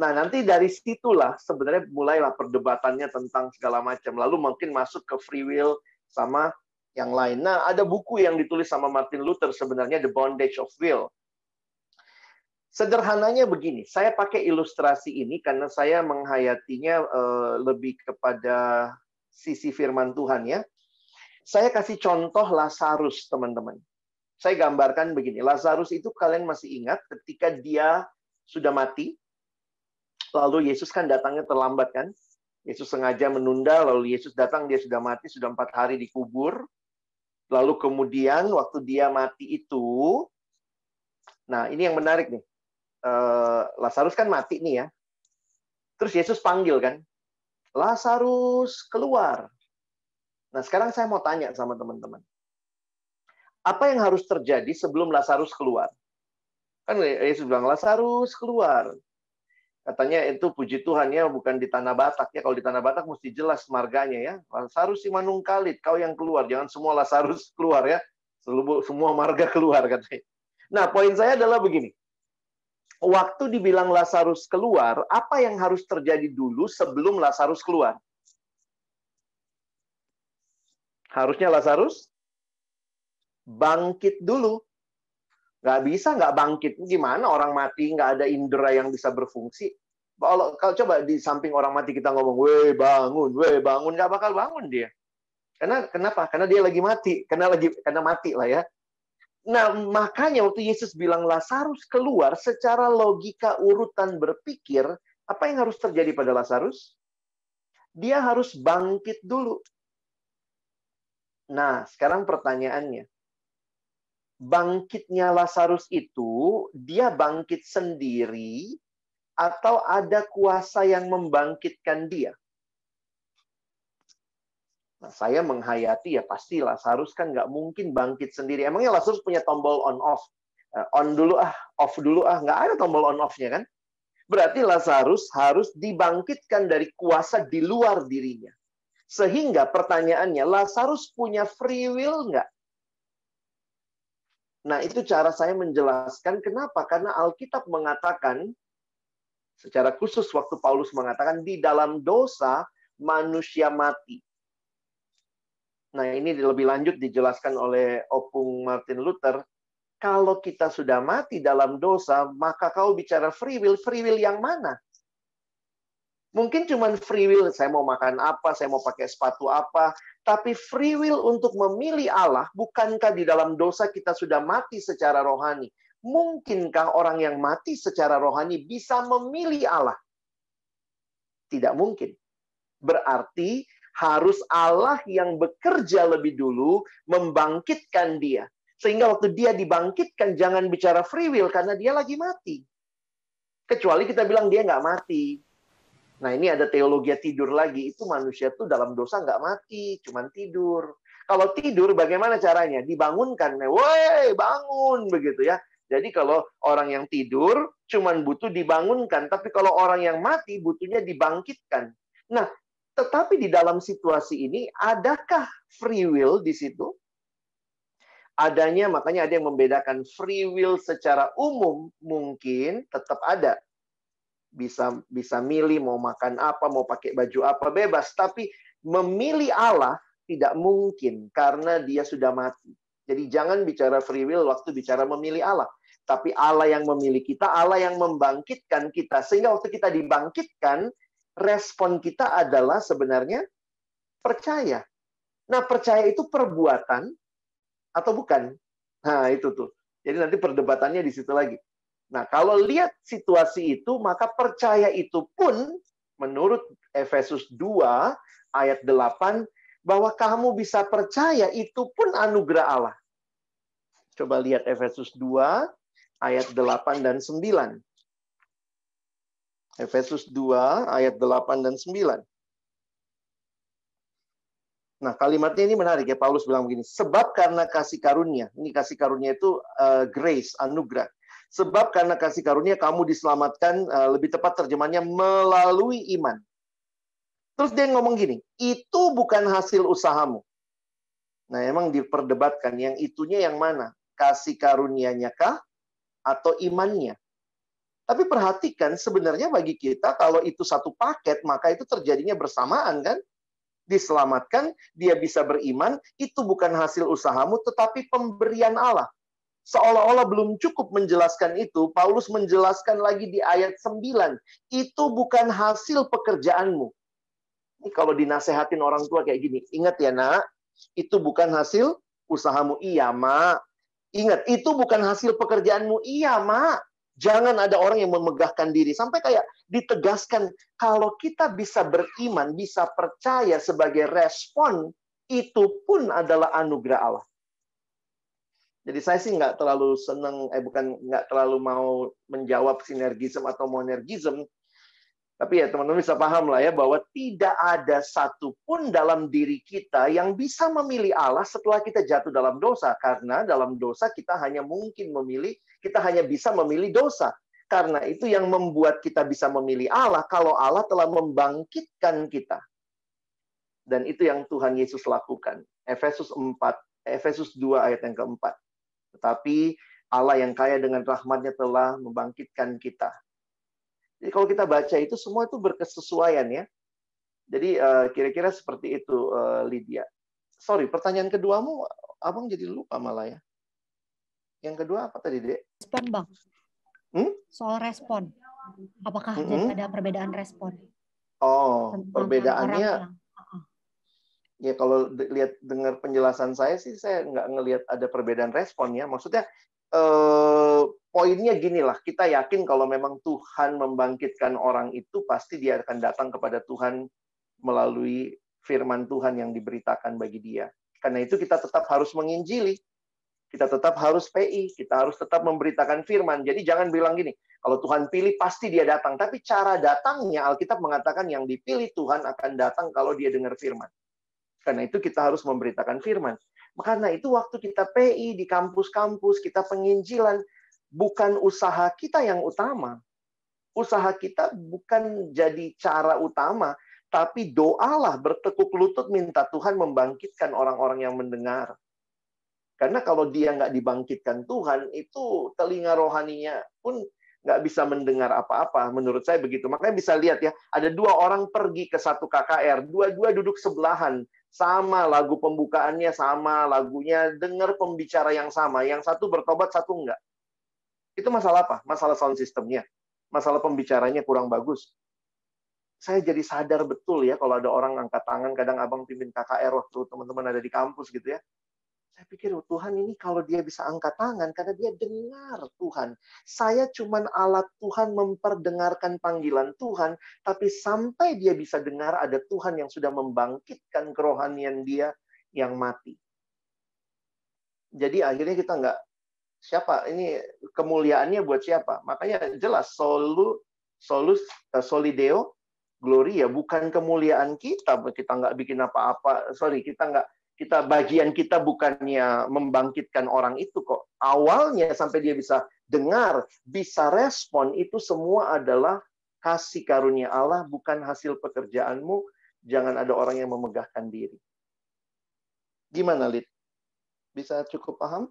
Nah, nanti dari situlah sebenarnya mulailah perdebatannya tentang segala macam. Lalu mungkin masuk ke free will sama yang lain. Nah, ada buku yang ditulis sama Martin Luther sebenarnya, The Bondage of Will. Sederhananya begini, saya pakai ilustrasi ini karena saya menghayatinya lebih kepada sisi firman Tuhan ya. Saya kasih contoh Lazarus, teman-teman. Saya gambarkan begini, Lazarus itu kalian masih ingat ketika dia sudah mati, lalu Yesus kan datangnya terlambat kan? Yesus sengaja menunda, lalu Yesus datang, dia sudah mati, sudah 4 hari dikubur. Lalu kemudian waktu dia mati itu, nah ini yang menarik nih. Lazarus kan mati nih ya. Terus Yesus panggil kan, Lazarus keluar. Nah sekarang saya mau tanya sama teman-teman. Apa yang harus terjadi sebelum Lazarus keluar? Kan Yesus bilang, Lazarus keluar. Katanya itu puji Tuhan ya, bukan di tanah Batak ya. Kalau di tanah Batak mesti jelas marganya ya. Lazarus si manungkalit, kau yang keluar. Jangan semua Lazarus keluar ya. Semua marga keluar katanya. Nah, poin saya adalah begini. Waktu dibilang Lazarus keluar, apa yang harus terjadi dulu sebelum Lazarus keluar? Harusnya Lazarus bangkit dulu. Nggak bisa nggak bangkit. Gimana orang mati nggak ada indera yang bisa berfungsi? Kalau coba di samping orang mati kita ngomong, weh bangun, nggak bakal bangun dia. Kenapa? Karena dia lagi mati. Karena mati lah ya. Nah, makanya waktu Yesus bilang Lazarus keluar, secara logika urutan berpikir, apa yang harus terjadi pada Lazarus? Dia harus bangkit dulu. Nah, sekarang pertanyaannya. bangkitnya Lazarus itu, dia bangkit sendiri, atau ada kuasa yang membangkitkan dia? Nah, saya menghayati ya pasti Lazarus kan nggak mungkin bangkit sendiri. Emangnya Lazarus punya tombol on-off? On dulu off dulu nggak ada tombol on-off-nya kan? Berarti Lazarus harus dibangkitkan dari kuasa di luar dirinya. Sehingga pertanyaannya, Lazarus punya free will nggak? Nah, itu cara saya menjelaskan kenapa. Karena Alkitab mengatakan, secara khusus waktu Paulus mengatakan, di dalam dosa manusia mati. Nah, ini lebih lanjut dijelaskan oleh Opung Martin Luther. Kalau kita sudah mati dalam dosa, maka kau bicara free will yang mana? Mungkin cuma free will, saya mau makan apa, saya mau pakai sepatu apa. Tapi free will untuk memilih Allah, bukankah di dalam dosa kita sudah mati secara rohani? Mungkinkah orang yang mati secara rohani bisa memilih Allah? Tidak mungkin. Berarti harus Allah yang bekerja lebih dulu membangkitkan dia. Sehingga waktu dia dibangkitkan, jangan bicara free will karena dia lagi mati. Kecuali kita bilang dia nggak mati. Nah, ini ada teologi tidur lagi. Itu manusia tuh dalam dosa nggak mati, cuman tidur. Kalau tidur, bagaimana caranya? Dibangunkan. Woi, bangun! Begitu ya. Jadi kalau orang yang tidur, cuman butuh dibangunkan. Tapi kalau orang yang mati, butuhnya dibangkitkan. Nah, tetapi di dalam situasi ini, adakah free will di situ? Adanya, makanya ada yang membedakan free will secara umum, mungkin tetap ada. Bisa milih mau makan apa, mau pakai baju apa, bebas. Tapi memilih Allah tidak mungkin karena dia sudah mati. Jadi jangan bicara free will waktu bicara memilih Allah. Tapi Allah yang memilih kita, Allah yang membangkitkan kita. Sehingga waktu kita dibangkitkan, respon kita adalah sebenarnya percaya. Nah, percaya itu perbuatan atau bukan? Nah, itu tuh. Jadi nanti perdebatannya di situ lagi. Nah, kalau lihat situasi itu, maka percaya itu pun, menurut Efesus 2, ayat 8, bahwa kamu bisa percaya itu pun anugerah Allah. Coba lihat Efesus 2, ayat 8 dan 9. Efesus 2, ayat 8 dan 9. Nah, kalimatnya ini menarik ya. Paulus bilang begini, sebab karena kasih karunia. Ini kasih karunia itu grace, anugerah. Sebab karena kasih karunia kamu diselamatkan, lebih tepat terjemahnya, melalui iman. Terus dia ngomong gini, itu bukan hasil usahamu. Nah, emang diperdebatkan, yang itunya yang mana? Kasih karunianya kah? Atau imannya? Tapi perhatikan, sebenarnya bagi kita, kalau itu satu paket, maka itu terjadinya bersamaan kan? Diselamatkan, dia bisa beriman, itu bukan hasil usahamu, tetapi pemberian Allah. Seolah-olah belum cukup menjelaskan itu, Paulus menjelaskan lagi di ayat 9. Itu bukan hasil pekerjaanmu. Ini kalau dinasehatin orang tua kayak gini, ingat ya nak, itu bukan hasil usahamu. Iya mak. Ingat, itu bukan hasil pekerjaanmu. Iya mak. Jangan ada orang yang memegahkan diri. Sampai kayak ditegaskan, kalau kita bisa beriman, bisa percaya sebagai respon, itu pun adalah anugerah Allah. Jadi saya sih nggak terlalu senang, nggak terlalu mau menjawab sinergism atau monergism. Tapi ya teman-teman bisa paham lah ya, bahwa tidak ada satupun dalam diri kita yang bisa memilih Allah setelah kita jatuh dalam dosa. Karena dalam dosa kita hanya bisa memilih dosa. Karena itu yang membuat kita bisa memilih Allah, kalau Allah telah membangkitkan kita. Dan itu yang Tuhan Yesus lakukan. Efesus 2 ayat yang keempat. Tetapi Allah yang kaya dengan rahmat-Nya telah membangkitkan kita. Jadi kalau kita baca itu, semua itu berkesesuaian ya. Jadi kira-kira seperti itu, Lydia. Sorry, pertanyaan keduamu, abang jadi lupa malah ya. Yang kedua apa tadi, Dek? Respon, Bang. Soal respon. Apakah jadi ada perbedaan respon? Oh, perbedaannya. Yang... Ya kalau dengar penjelasan saya sih, saya nggak ngelihat ada perbedaan respon ya. Maksudnya, poinnya gini lah, kita yakin kalau memang Tuhan membangkitkan orang itu, pasti dia akan datang kepada Tuhan melalui firman Tuhan yang diberitakan bagi dia. Karena itu kita tetap harus menginjili. Kita tetap harus PI, kita harus tetap memberitakan firman. Jadi jangan bilang gini, kalau Tuhan pilih pasti dia datang. Tapi cara datangnya Alkitab mengatakan yang dipilih Tuhan akan datang kalau dia dengar firman. Karena itu kita harus memberitakan firman. Karena itu waktu kita PI di kampus-kampus, kita penginjilan, bukan usaha kita yang utama. Usaha kita bukan jadi cara utama, tapi doalah, bertekuk lutut minta Tuhan membangkitkan orang-orang yang mendengar. Karena kalau dia nggak dibangkitkan Tuhan, itu telinga rohaninya pun nggak bisa mendengar apa-apa. Menurut saya begitu. Makanya bisa lihat ya, ada 2 orang pergi ke satu KKR, dua-dua duduk sebelahan. Sama lagu pembukaannya, sama lagunya, dengar pembicara yang sama. Yang satu bertobat, satu enggak. Itu masalah apa? Masalah sound systemnya. Masalah pembicaranya kurang bagus. Saya jadi sadar betul ya, kalau ada orang angkat tangan, kadang abang pimpin KKR waktu teman-teman ada di kampus gitu ya. Saya pikir, Tuhan ini kalau dia bisa angkat tangan, karena dia dengar Tuhan. Saya cuman alat Tuhan memperdengarkan panggilan Tuhan, tapi sampai dia bisa dengar, ada Tuhan yang sudah membangkitkan kerohanian dia yang mati. Jadi akhirnya kita nggak, siapa, ini kemuliaannya buat siapa? Makanya jelas, soli Deo, gloria, bukan kemuliaan kita nggak bikin apa-apa, kita bagian kita bukannya membangkitkan orang itu kok. Awalnya sampai dia bisa dengar, bisa respon, itu semua adalah kasih karunia Allah, bukan hasil pekerjaanmu. Jangan ada orang yang memegahkan diri. Gimana, Lid? Bisa cukup paham?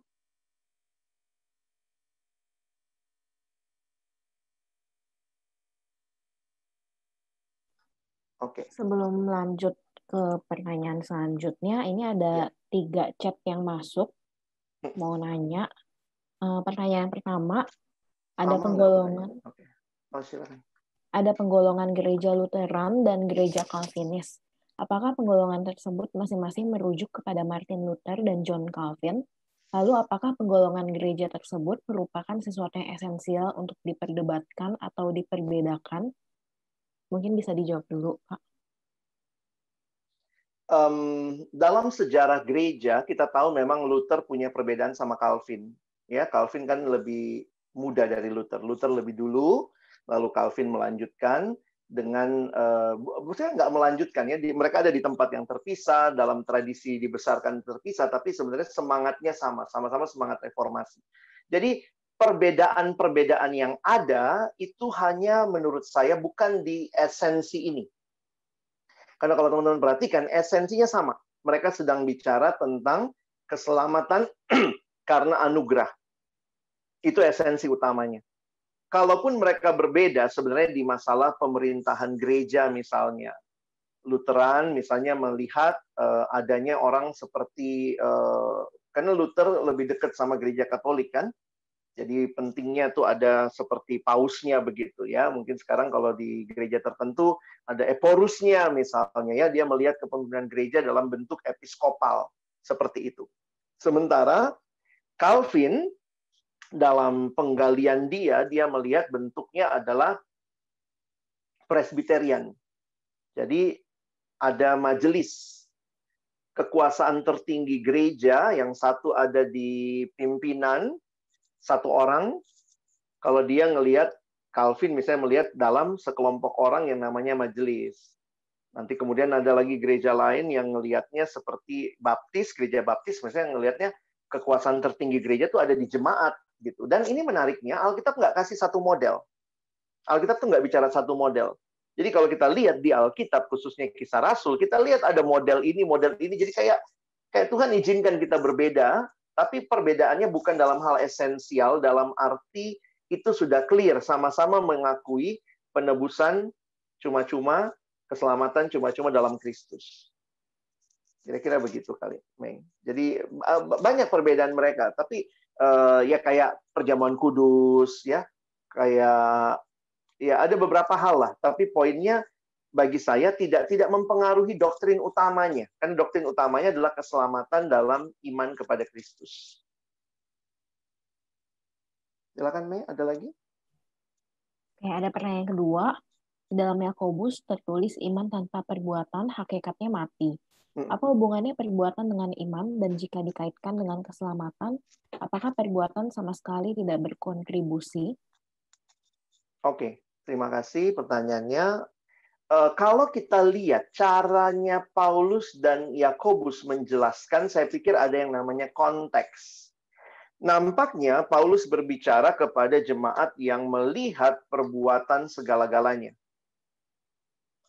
Oke. Sebelum lanjut ke pertanyaan selanjutnya, ini ada 3 chat yang masuk. Mau nanya. Pertanyaan pertama, ada penggolongan. Oke. Oh, silakan. Ada penggolongan gereja Lutheran dan gereja Calvinis. Apakah penggolongan tersebut masing-masing merujuk kepada Martin Luther dan John Calvin? Lalu apakah penggolongan gereja tersebut merupakan sesuatu yang esensial untuk diperdebatkan atau diperbedakan? Mungkin bisa dijawab dulu, Pak. Dalam sejarah gereja, kita tahu memang Luther punya perbedaan sama Calvin. Ya, Calvin kan lebih muda dari Luther. Luther lebih dulu, lalu Calvin melanjutkan dengan, maksudnya nggak melanjutkan ya, mereka ada di tempat yang terpisah, dalam tradisi dibesarkan terpisah, tapi sebenarnya semangatnya sama-sama semangat reformasi. Jadi perbedaan-perbedaan yang ada itu hanya menurut saya bukan di esensi ini. Karena kalau teman-teman perhatikan, esensinya sama. Mereka sedang bicara tentang keselamatan karena anugerah. Itu esensi utamanya. Kalaupun mereka berbeda, sebenarnya di masalah pemerintahan gereja misalnya. Lutheran misalnya melihat adanya orang seperti, karena Luther lebih dekat sama gereja Katolik kan, jadi pentingnya tuh ada seperti pausnya begitu ya. Mungkin sekarang kalau di gereja tertentu ada eporusnya misalnya ya, dia melihat kepemimpinan gereja dalam bentuk episkopal seperti itu. Sementara Calvin dalam penggalian dia melihat bentuknya adalah presbiterian. Jadi ada majelis kekuasaan tertinggi gereja, yang satu ada di pimpinan, satu orang, kalau dia ngelihat, Calvin misalnya melihat dalam sekelompok orang yang namanya majelis. Nanti kemudian ada lagi gereja lain yang ngelihatnya seperti Baptis, gereja Baptis misalnya ngelihatnya kekuasaan tertinggi gereja tuh ada di jemaat gitu. Dan ini menariknya, Alkitab nggak kasih satu model. Alkitab tuh nggak bicara satu model. Jadi kalau kita lihat di Alkitab, khususnya Kisah Rasul, kita lihat ada model ini. Jadi kayak Tuhan izinkan kita berbeda, tapi perbedaannya bukan dalam hal esensial, dalam arti itu sudah clear, sama-sama mengakui penebusan cuma-cuma, keselamatan cuma-cuma dalam Kristus. Kira-kira begitu kali, Meng. Jadi banyak perbedaan mereka, tapi ya kayak perjamuan kudus, ya kayak ya ada beberapa hal lah, tapi poinnya bagi saya tidak mempengaruhi doktrin utamanya. Kan doktrin utamanya adalah keselamatan dalam iman kepada Kristus. Silakan, Mei, ada lagi? Oke, ada pertanyaan kedua. Di dalam Yakobus tertulis iman tanpa perbuatan hakikatnya mati. Apa hubungannya perbuatan dengan iman, dan jika dikaitkan dengan keselamatan, apakah perbuatan sama sekali tidak berkontribusi? Oke, terima kasih pertanyaannya. Kalau kita lihat caranya Paulus dan Yakobus menjelaskan, saya pikir ada yang namanya konteks. Nampaknya Paulus berbicara kepada jemaat yang melihat perbuatan segala-galanya.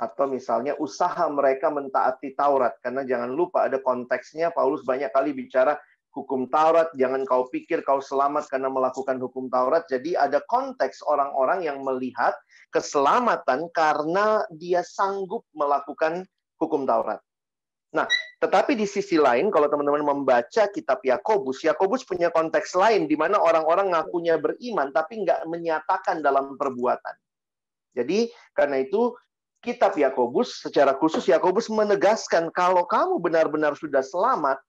Atau misalnya usaha mereka mentaati Taurat. Karena jangan lupa ada konteksnya, Paulus banyak kali bicara hukum Taurat, jangan kau pikir kau selamat karena melakukan hukum Taurat. Jadi ada konteks orang-orang yang melihat keselamatan karena dia sanggup melakukan hukum Taurat. Nah, tetapi di sisi lain, kalau teman-teman membaca kitab Yakobus, Yakobus punya konteks lain di mana orang-orang ngakunya beriman tapi nggak menyatakan dalam perbuatan. Jadi, karena itu kitab Yakobus, secara khusus Yakobus menegaskan kalau kamu benar-benar sudah selamat,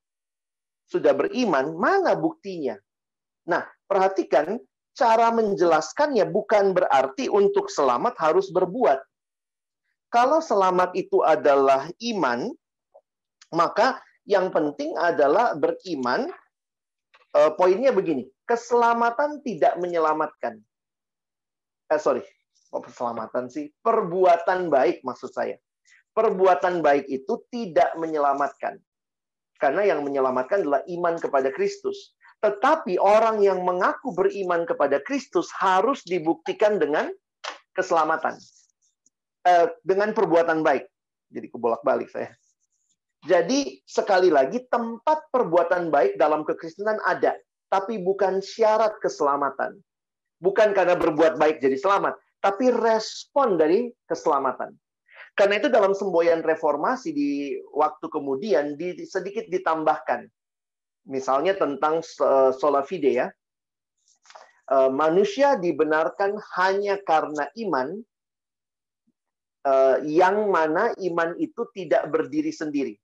sudah beriman, mana buktinya? Nah, perhatikan cara menjelaskannya bukan berarti untuk selamat harus berbuat. Kalau selamat itu adalah iman, maka yang penting adalah beriman. Poinnya begini, keselamatan tidak menyelamatkan. Keselamatan sih, perbuatan baik maksud saya. Perbuatan baik itu tidak menyelamatkan. Karena yang menyelamatkan adalah iman kepada Kristus. Tetapi orang yang mengaku beriman kepada Kristus harus dibuktikan dengan keselamatan. Dengan perbuatan baik. Jadi kebolak-balik saya. Jadi sekali lagi tempat perbuatan baik dalam kekristenan ada. Tapi bukan syarat keselamatan. Bukan karena berbuat baik jadi selamat. Tapi respon dari keselamatan. Karena itu dalam semboyan reformasi di waktu kemudian sedikit ditambahkan. Misalnya tentang sola fide ya. Manusia dibenarkan hanya karena iman, yang mana iman itu tidak berdiri sendiri.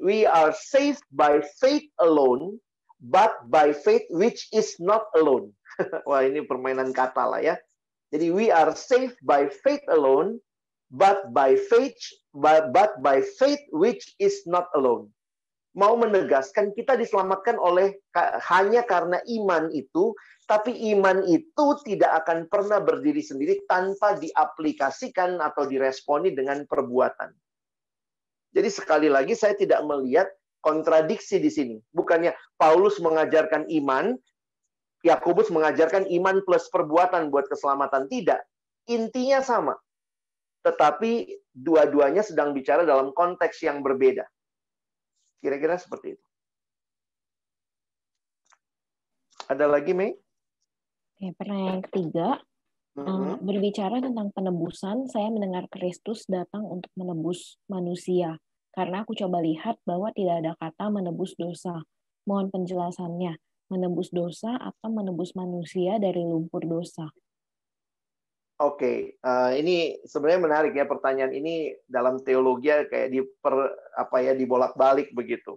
We are saved by faith alone, but by faith which is not alone. Wah, ini permainan kata lah ya. Jadi we are saved by faith alone, but by faith which is not alone. Mau menegaskan kita diselamatkan hanya karena iman itu, tapi iman itu tidak akan pernah berdiri sendiri tanpa diaplikasikan atau diresponi dengan perbuatan. Jadi sekali lagi saya tidak melihat kontradiksi di sini. Bukannya Paulus mengajarkan iman, Yakobus mengajarkan iman plus perbuatan buat keselamatan. Tidak. Intinya sama. Tetapi dua-duanya sedang bicara dalam konteks yang berbeda. Kira-kira seperti itu. Ada lagi, Mei? Oke, pertanyaan yang ketiga. Berbicara tentang penebusan, saya mendengar Kristus datang untuk menebus manusia. Karena aku coba lihat bahwa tidak ada kata menebus dosa. Mohon penjelasannya. Menebus dosa atau menebus manusia dari lumpur dosa? Oke, ini sebenarnya menarik ya pertanyaan ini dalam teologi kayak dibolak-balik begitu.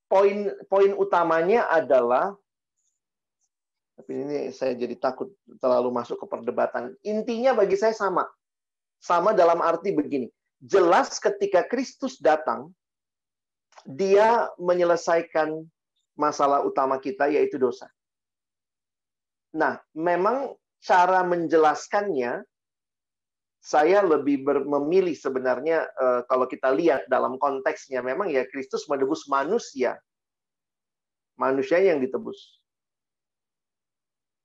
Poin utamanya adalah, tapi ini saya jadi takut terlalu masuk ke perdebatan. Intinya bagi saya sama dalam arti begini. Jelas ketika Kristus datang, dia menyelesaikan masalah utama kita yaitu dosa. Nah, memang cara menjelaskannya, saya lebih memilih sebenarnya kalau kita lihat dalam konteksnya, memang ya Kristus menebus manusia. Manusia yang ditebus.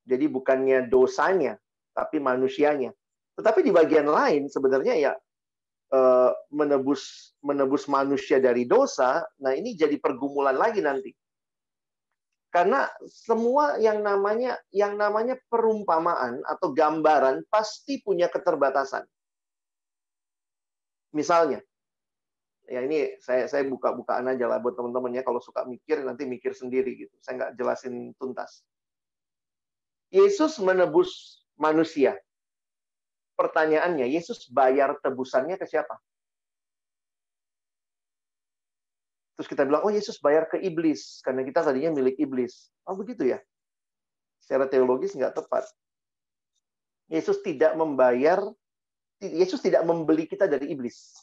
Jadi bukannya dosanya, tapi manusianya. Tetapi di bagian lain sebenarnya ya menebus manusia dari dosa, nah ini jadi pergumulan lagi nanti. Karena semua yang namanya perumpamaan atau gambaran pasti punya keterbatasan. Misalnya, ya ini saya buka-bukaan aja lah buat teman-teman ya, kalau suka mikir nanti mikir sendiri gitu. Saya nggak jelasin tuntas. Yesus menebus manusia. Pertanyaannya, Yesus bayar tebusannya ke siapa? Terus kita bilang, oh Yesus bayar ke iblis, karena kita tadinya milik iblis. Oh begitu ya? Secara teologis nggak tepat. Yesus tidak membayar Yesus tidak membeli kita dari iblis.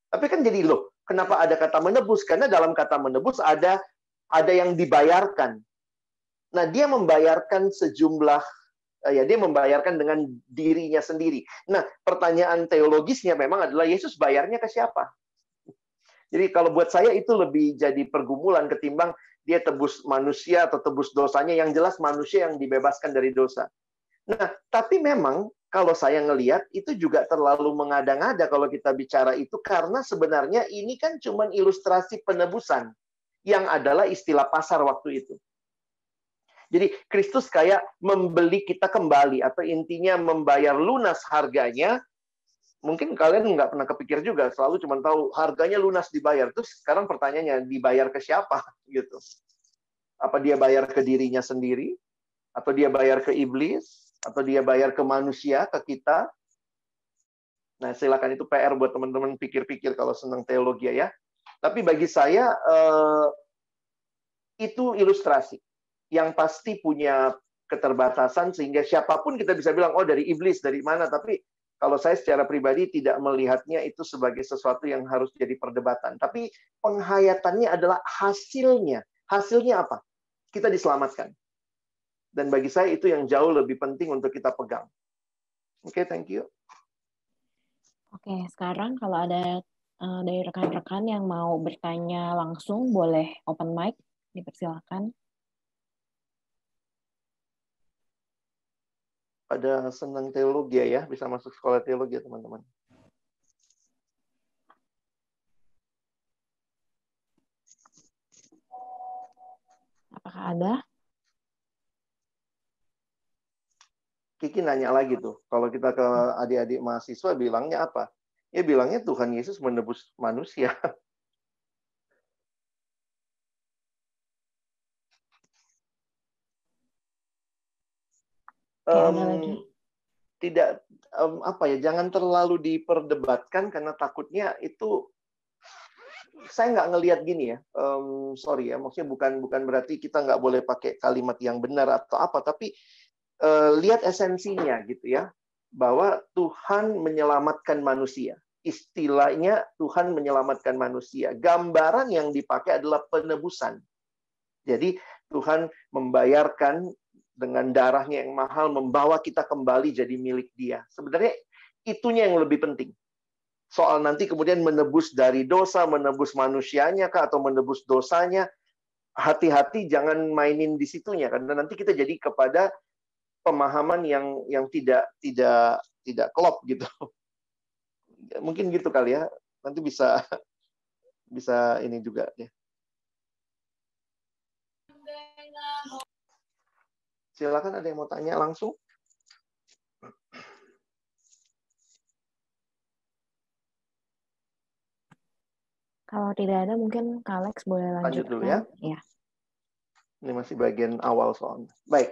Tapi kan jadi loh, kenapa ada kata menebus? Karena dalam kata menebus ada yang dibayarkan. Nah, dia membayarkan sejumlah, dia membayarkan dengan dirinya sendiri. Nah, pertanyaan teologisnya memang adalah Yesus bayarnya ke siapa? Jadi kalau buat saya itu lebih jadi pergumulan ketimbang dia tebus manusia atau tebus dosanya. Yang jelas manusia yang dibebaskan dari dosa. Nah, tapi memang kalau saya ngelihat itu juga terlalu mengada-ngada kalau kita bicara itu, karena sebenarnya ini kan cuma ilustrasi penebusan yang adalah istilah pasar waktu itu. Jadi Kristus kayak membeli kita kembali, atau intinya membayar lunas harganya. Mungkin kalian nggak pernah kepikir juga, selalu cuma tahu harganya lunas dibayar. Terus sekarang pertanyaannya, dibayar ke siapa? Gitu. Apa dia bayar ke dirinya sendiri? Atau dia bayar ke iblis? Atau dia bayar ke manusia, ke kita? Nah, silakan, itu PR buat teman-teman pikir-pikir kalau senang teologi ya. Tapi bagi saya, itu ilustrasi yang pasti punya keterbatasan, sehingga siapapun kita bisa bilang, oh dari iblis, dari mana. Tapi kalau saya secara pribadi tidak melihatnya itu sebagai sesuatu yang harus jadi perdebatan. Tapi penghayatannya adalah hasilnya. Hasilnya apa? Kita diselamatkan. Dan bagi saya itu yang jauh lebih penting untuk kita pegang. Oke, thank you. Oke, sekarang kalau ada dari rekan-rekan yang mau bertanya langsung, boleh open mic, dipersilakan. Pada senang teologi ya, bisa masuk sekolah teologi ya teman-teman. Apakah ada? Kiki nanya lagi tuh, kalau kita ke adik-adik mahasiswa bilangnya apa? Ya bilangnya Tuhan Yesus menebus manusia. Ada lagi. Tidak, apa ya, jangan terlalu diperdebatkan, karena takutnya itu, saya nggak ngelihat gini ya, sorry ya, maksudnya bukan berarti kita nggak boleh pakai kalimat yang benar atau apa, tapi lihat esensinya gitu ya, bahwa Tuhan menyelamatkan manusia. Istilahnya Tuhan menyelamatkan manusia. Gambaran yang dipakai adalah penebusan. Jadi Tuhan membayarkan dengan darahnya yang mahal, membawa kita kembali jadi milik Dia. Sebenarnya itunya yang lebih penting. Soal nanti kemudian menebus dari dosa, menebus manusianya kah, atau menebus dosanya, hati-hati jangan mainin di situnya, karena nanti kita jadi kepada pemahaman yang tidak klop gitu. Mungkin gitu kali ya. Nanti bisa ini juga ya. Silakan, ada yang mau tanya langsung? Kalau tidak ada, mungkin Kak Alex boleh lanjutkan. Lanjut dulu ya. Ya. Ini masih bagian awal soalnya. Baik.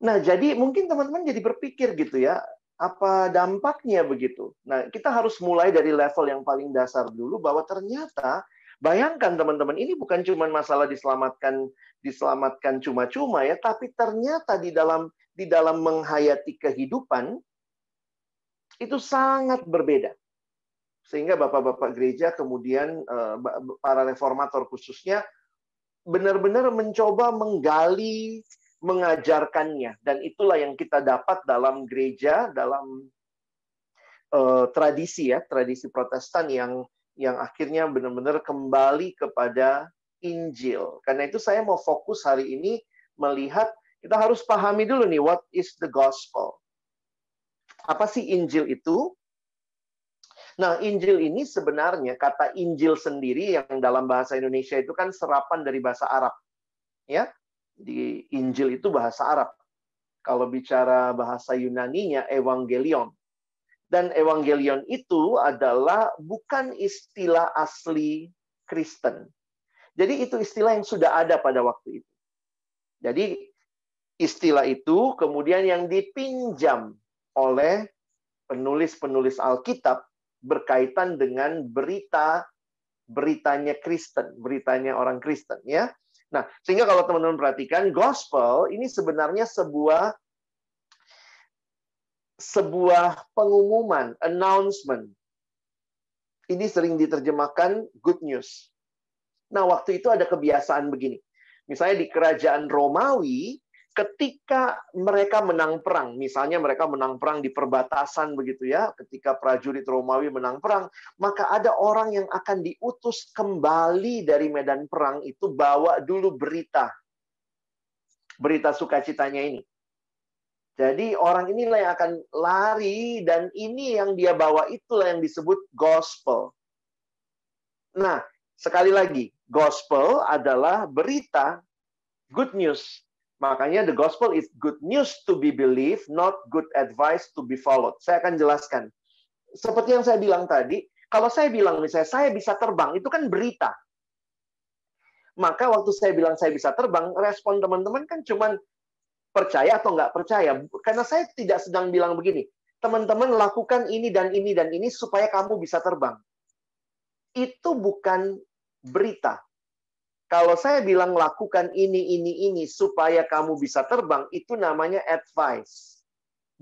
Nah, jadi mungkin teman-teman jadi berpikir gitu ya, apa dampaknya begitu? Nah, kita harus mulai dari level yang paling dasar dulu, bahwa ternyata, bayangkan teman-teman, ini bukan cuma masalah diselamatkan cuma-cuma ya, tapi ternyata di dalam menghayati kehidupan itu sangat berbeda. Sehingga bapak-bapak gereja kemudian para reformator khususnya benar-benar mencoba menggali, mengajarkannya, dan itulah yang kita dapat dalam gereja, dalam tradisi Protestan yang akhirnya benar-benar kembali kepada Injil. Karena itu saya mau fokus hari ini melihat, kita harus pahami dulu nih, what is the gospel? Apa sih Injil itu? Nah, Injil ini sebenarnya, kata Injil sendiri yang dalam bahasa Indonesia itu kan serapan dari bahasa Arab. Ya, di Injil itu bahasa Arab. Kalau bicara bahasa Yunaninya, evangelion. Dan evangelion itu adalah bukan istilah asli Kristen. Jadi itu istilah yang sudah ada pada waktu itu. Jadi istilah itu kemudian yang dipinjam oleh penulis-penulis Alkitab berkaitan dengan beritanya Kristen, beritanya orang Kristen ya. Nah, sehingga kalau teman-teman perhatikan, gospel ini sebenarnya sebuah sebuah pengumuman, announcement. Ini sering diterjemahkan good news. Nah, waktu itu ada kebiasaan begini. Misalnya di kerajaan Romawi, ketika mereka menang perang, misalnya mereka menang perang di perbatasan begitu ya, ketika prajurit Romawi menang perang, maka ada orang yang akan diutus kembali dari medan perang itu bawa dulu berita sukacitanya ini. Jadi orang inilah yang akan lari, dan ini yang dia bawa itulah yang disebut gospel. Nah, sekali lagi, gospel adalah berita, good news. Makanya the gospel is good news to be believed, not good advice to be followed. Saya akan jelaskan. Seperti yang saya bilang tadi, kalau saya bilang misalnya saya bisa terbang, itu kan berita. Maka waktu saya bilang saya bisa terbang, respon teman-teman kan cuman percaya atau nggak percaya. Karena saya tidak sedang bilang begini, teman-teman lakukan ini dan ini dan ini supaya kamu bisa terbang. Itu bukan berita. Kalau saya bilang lakukan ini supaya kamu bisa terbang, itu namanya advice,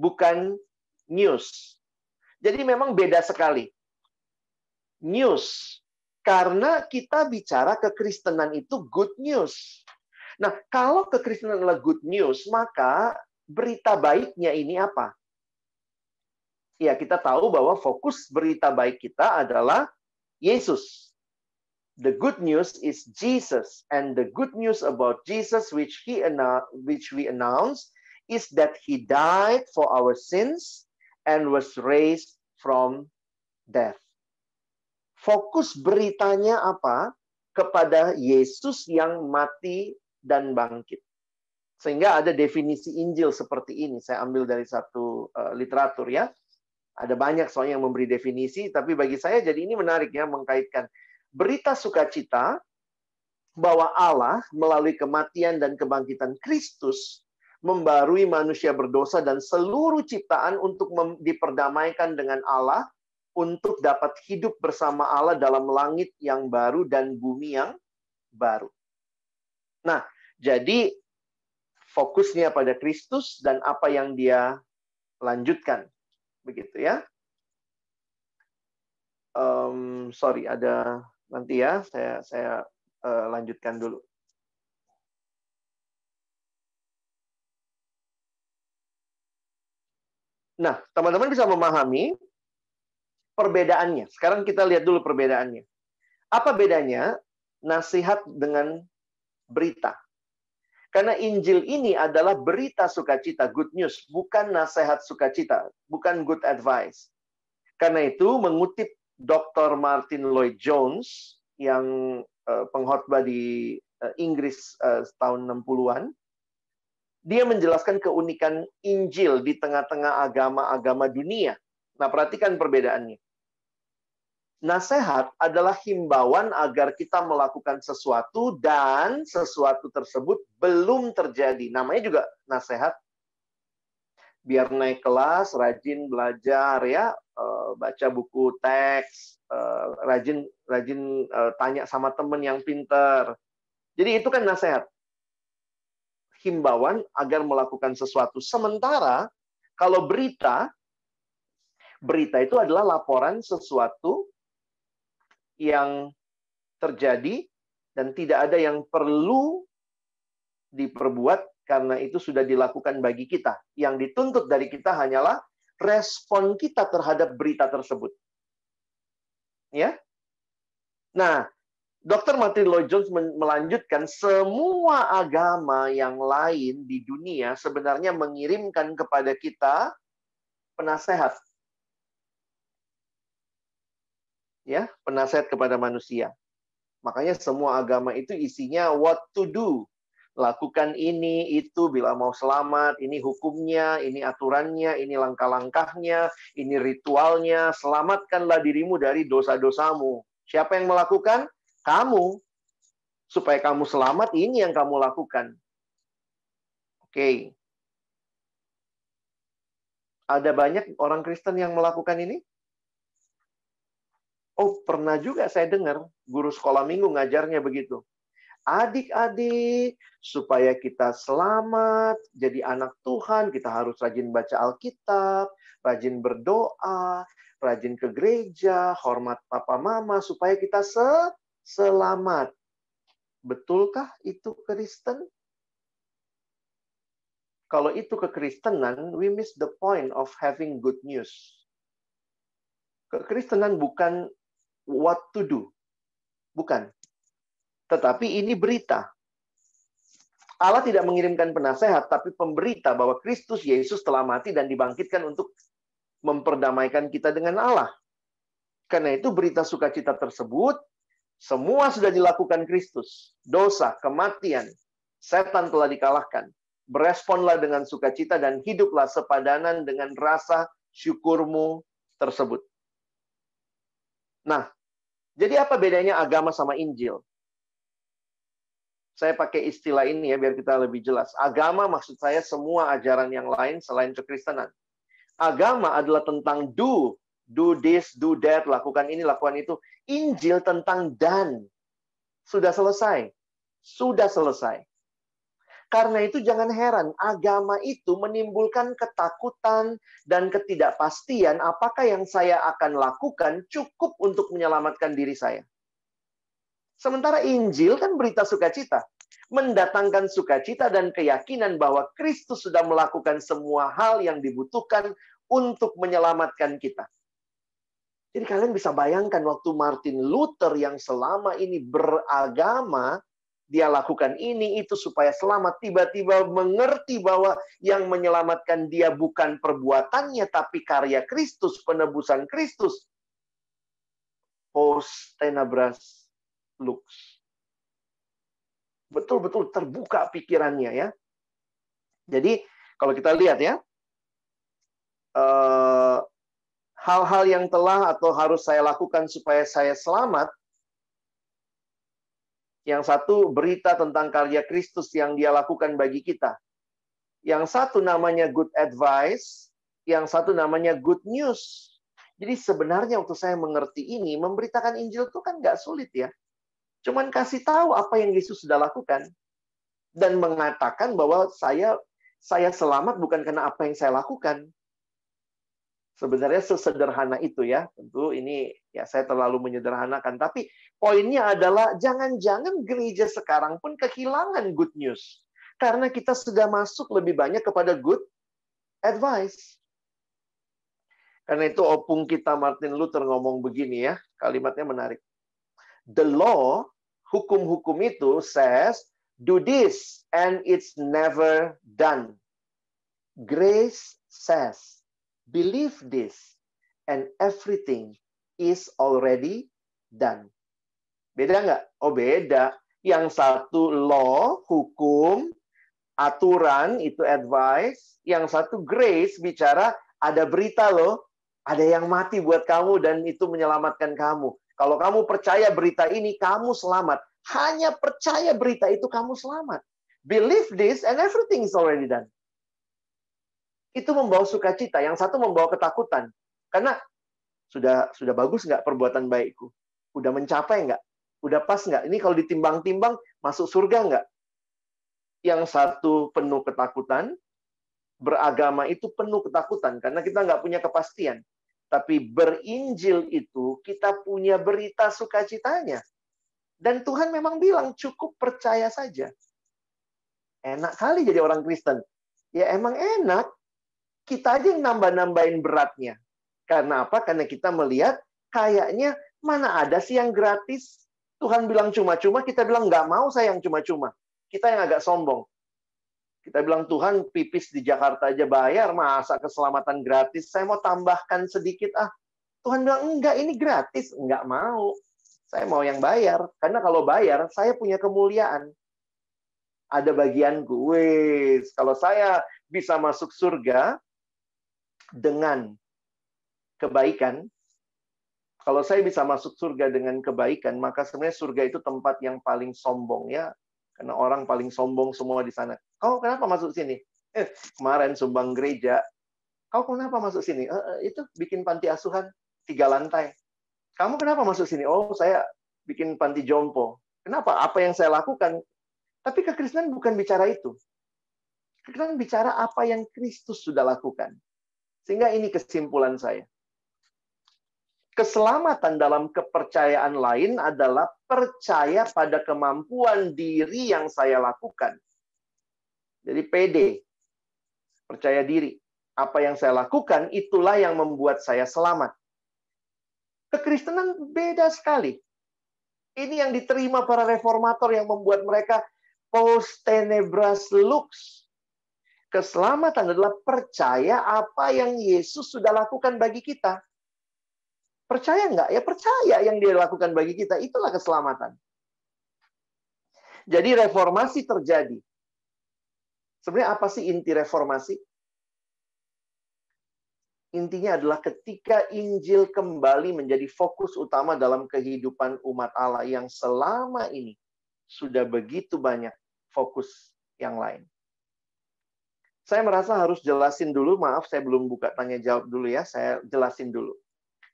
bukan news. Jadi memang beda sekali. News, karena kita bicara kekristenan itu good news. Nah, kalau kekristenan adalah good news, maka berita baiknya ini apa? Ya, kita tahu bahwa fokus berita baik kita adalah Yesus. The good news is Jesus, and the good news about Jesus which we announce is that he died for our sins and was raised from death. Fokus beritanya apa? Kepada Yesus yang mati dan bangkit. Sehingga ada definisi Injil seperti ini. Saya ambil dari satu literatur ya. Ada banyak soalnya yang memberi definisi, tapi bagi saya jadi ini menarik ya, mengkaitkan berita sukacita bahwa Allah melalui kematian dan kebangkitan Kristus membarui manusia berdosa dan seluruh ciptaan untuk diperdamaikan dengan Allah, untuk dapat hidup bersama Allah dalam langit yang baru dan bumi yang baru. Nah, jadi fokusnya pada Kristus dan apa yang dia lanjutkan. Begitu ya. Sorry, ada nanti ya, saya lanjutkan dulu. Nah, teman-teman bisa memahami perbedaannya. Sekarang kita lihat dulu perbedaannya. Apa bedanya nasihat dengan berita? Karena Injil ini adalah berita sukacita, good news, bukan nasihat sukacita, bukan good advice. Karena itu, mengutip Dr. Martin Lloyd Jones, yang pengkhotbah di Inggris tahun 60-an, dia menjelaskan keunikan Injil di tengah-tengah agama-agama dunia. Nah, perhatikan perbedaannya. Nasihat adalah himbauan agar kita melakukan sesuatu dan sesuatu tersebut belum terjadi. Namanya juga nasihat. Biar naik kelas, rajin belajar ya, baca buku teks, rajin tanya sama teman yang pintar. Jadi itu kan nasihat. Himbauan agar melakukan sesuatu. Sementara kalau berita itu adalah laporan sesuatu yang terjadi dan tidak ada yang perlu diperbuat karena itu sudah dilakukan bagi kita. Yang dituntut dari kita hanyalah respon kita terhadap berita tersebut. Ya. Nah, Dr. Martin Lloyd Jones melanjutkan, semua agama yang lain di dunia sebenarnya mengirimkan kepada kita penasehat. Ya, penasehat kepada manusia. Makanya semua agama itu isinya what to do. Lakukan ini, itu, bila mau selamat, ini hukumnya, ini aturannya, ini langkah-langkahnya, ini ritualnya, selamatkanlah dirimu dari dosa-dosamu. Siapa yang melakukan? Kamu. Supaya kamu selamat, ini yang kamu lakukan. Oke. Ada banyak orang Kristen yang melakukan ini? Oh, pernah juga saya dengar guru sekolah minggu ngajarnya begitu. Adik-adik, supaya kita selamat jadi anak Tuhan, kita harus rajin baca Alkitab, rajin berdoa, rajin ke gereja, hormat papa mama, supaya kita selamat. Betulkah itu Kristen? Kalau itu kekristenan, we miss the point of having good news. Kekristenan bukan what to do. Bukan. Tetapi ini berita. Allah tidak mengirimkan penasehat, tapi pemberita bahwa Kristus Yesus telah mati dan dibangkitkan untuk memperdamaikan kita dengan Allah. Karena itu berita sukacita tersebut, semua sudah dilakukan Kristus. Dosa, kematian, setan telah dikalahkan. Beresponlah dengan sukacita dan hiduplah sepadanan dengan rasa syukurmu tersebut. Nah, jadi apa bedanya agama sama Injil? Saya pakai istilah ini ya biar kita lebih jelas. Agama maksud saya semua ajaran yang lain selain kekristenan. Agama adalah tentang do this, do that, lakukan ini, lakukan itu. Injil tentang dan. Sudah selesai. Sudah selesai. Karena itu jangan heran, agama itu menimbulkan ketakutan dan ketidakpastian apakah yang saya akan lakukan cukup untuk menyelamatkan diri saya. Sementara Injil kan berita sukacita. Mendatangkan sukacita dan keyakinan bahwa Kristus sudah melakukan semua hal yang dibutuhkan untuk menyelamatkan kita. Jadi kalian bisa bayangkan waktu Martin Luther yang selama ini beragama, dia lakukan ini, itu supaya selamat. Tiba-tiba mengerti bahwa yang menyelamatkan dia bukan perbuatannya, tapi karya Kristus, penebusan Kristus. Post tenebras lux. Betul-betul terbuka pikirannya ya. Jadi kalau kita lihat ya, hal-hal yang telah atau harus saya lakukan supaya saya selamat. Yang satu berita tentang karya Kristus yang dia lakukan bagi kita. Yang satu namanya good advice, yang satu namanya good news. Jadi sebenarnya waktu saya mengerti ini, memberitakan Injil itu kan nggak sulit ya. Cuman kasih tahu apa yang Yesus sudah lakukan. Dan mengatakan bahwa saya selamat bukan karena apa yang saya lakukan. Sebenarnya sesederhana itu ya. Tentu ini ya saya terlalu menyederhanakan. Tapi poinnya adalah jangan-jangan gereja sekarang pun kehilangan good news. Karena kita sudah masuk lebih banyak kepada good advice. Karena itu opung kita Martin Luther ngomong begini ya. Kalimatnya menarik. The law, hukum-hukum itu says, do this and it's never done. Grace says, believe this, and everything is already done. Beda nggak? Oh beda. Yang satu law, hukum, aturan, itu advice. Yang satu grace, bicara ada berita loh. Ada yang mati buat kamu dan itu menyelamatkan kamu. Kalau kamu percaya berita ini, kamu selamat. Hanya percaya berita itu, kamu selamat. Believe this and everything is already done. Itu membawa sukacita. Yang satu membawa ketakutan. Karena sudah bagus nggak perbuatan baikku? Udah mencapai nggak? Udah pas nggak? Ini kalau ditimbang-timbang, masuk surga nggak? Yang satu penuh ketakutan, beragama itu penuh ketakutan. Karena kita nggak punya kepastian. Tapi berinjil itu, kita punya berita sukacitanya. Dan Tuhan memang bilang, cukup percaya saja. Enak kali jadi orang Kristen. Ya emang enak. Kita aja yang nambah-nambahin beratnya. Karena apa? Karena kita melihat kayaknya mana ada sih yang gratis. Tuhan bilang cuma-cuma, kita bilang nggak mau saya yang cuma-cuma. Kita yang agak sombong. Kita bilang Tuhan pipis di Jakarta aja bayar, masa keselamatan gratis? Saya mau tambahkan sedikit ah. Tuhan bilang enggak, ini gratis. Enggak mau. Saya mau yang bayar. Karena kalau bayar, saya punya kemuliaan. Ada bagianku. Wes, kalau saya bisa masuk surga dengan kebaikan, kalau saya bisa masuk surga dengan kebaikan, maka sebenarnya surga itu tempat yang paling sombong ya. Karena orang paling sombong semua di sana. Kau kenapa masuk sini? Kemarin sumbang gereja. Kau kenapa masuk sini? Itu bikin panti asuhan 3 lantai. Kamu kenapa masuk sini? Oh, saya bikin panti jompo. Kenapa? Apa yang saya lakukan? Tapi kekristenan bukan bicara itu. Kekristenan bicara apa yang Kristus sudah lakukan. Sehingga ini kesimpulan saya. Keselamatan dalam kepercayaan lain adalah percaya pada kemampuan diri yang saya lakukan. Jadi pede, percaya diri. Apa yang saya lakukan, itulah yang membuat saya selamat. Kekristenan beda sekali. Ini yang diterima para reformator yang membuat mereka post tenebras lux. Keselamatan adalah percaya apa yang Yesus sudah lakukan bagi kita. Percaya nggak? Ya percaya yang dia lakukan bagi kita. Itulah keselamatan. Jadi reformasi terjadi. Sebenarnya apa sih inti reformasi? Intinya adalah ketika Injil kembali menjadi fokus utama dalam kehidupan umat Allah yang selama ini sudah begitu banyak fokus yang lain. Saya merasa harus jelasin dulu, maaf saya belum buka tanya jawab dulu ya, saya jelasin dulu.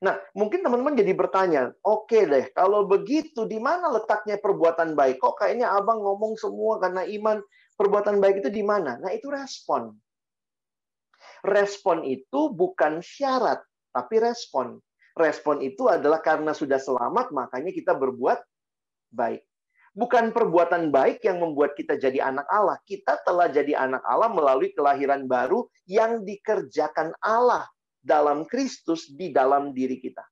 Nah, mungkin teman-teman jadi bertanya, oke deh, kalau begitu di mana letaknya perbuatan baik? Kok kayaknya abang ngomong semua karena iman, perbuatan baik itu di mana? Nah, itu respon. Respon itu bukan syarat, tapi respon. Respon itu adalah karena sudah selamat, makanya kita berbuat baik. Bukan perbuatan baik yang membuat kita jadi anak Allah. Kita telah jadi anak Allah melalui kelahiran baru yang dikerjakan Allah dalam Kristus di dalam diri kita.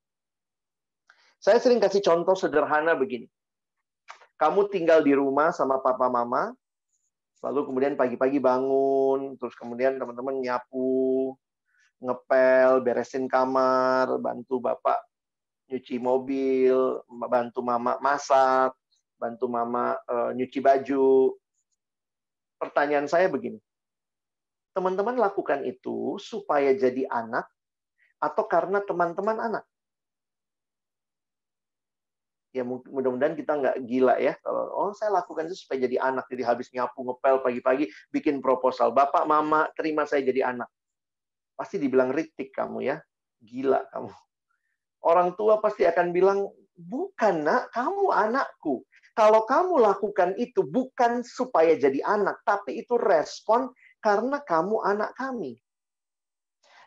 Saya sering kasih contoh sederhana begini. Kamu tinggal di rumah sama papa mama, lalu kemudian pagi-pagi bangun, terus kemudian teman-teman nyapu, ngepel, beresin kamar, bantu bapak nyuci mobil, bantu mama masak, bantu mama nyuci baju. Pertanyaan saya begini. Teman-teman lakukan itu supaya jadi anak atau karena teman-teman anak? Ya mudah-mudahan kita nggak gila ya. Kalau saya lakukan itu supaya jadi anak. Jadi habis nyapu, ngepel pagi-pagi, bikin proposal. Bapak, mama, terima saya jadi anak. Pasti dibilang ritik kamu ya. Gila kamu. Orang tua pasti akan bilang, bukan nak, kamu anakku. Kalau kamu lakukan itu bukan supaya jadi anak, tapi itu respon karena kamu anak kami.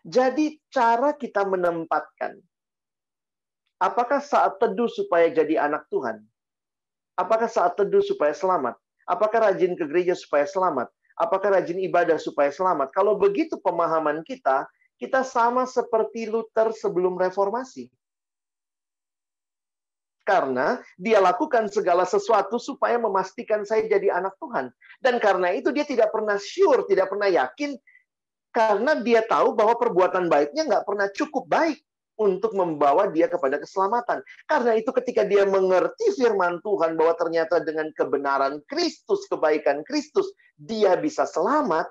Jadi cara kita menempatkan, apakah saat teduh supaya jadi anak Tuhan? Apakah saat teduh supaya selamat? Apakah rajin ke gereja supaya selamat? Apakah rajin ibadah supaya selamat? Kalau begitu pemahaman kita, kita sama seperti Luther sebelum reformasi. Karena dia lakukan segala sesuatu supaya memastikan saya jadi anak Tuhan. Dan karena itu dia tidak pernah sure, tidak pernah yakin, karena dia tahu bahwa perbuatan baiknya nggak pernah cukup baik untuk membawa dia kepada keselamatan. Karena itu ketika dia mengerti firman Tuhan bahwa ternyata dengan kebenaran Kristus, kebaikan Kristus, dia bisa selamat,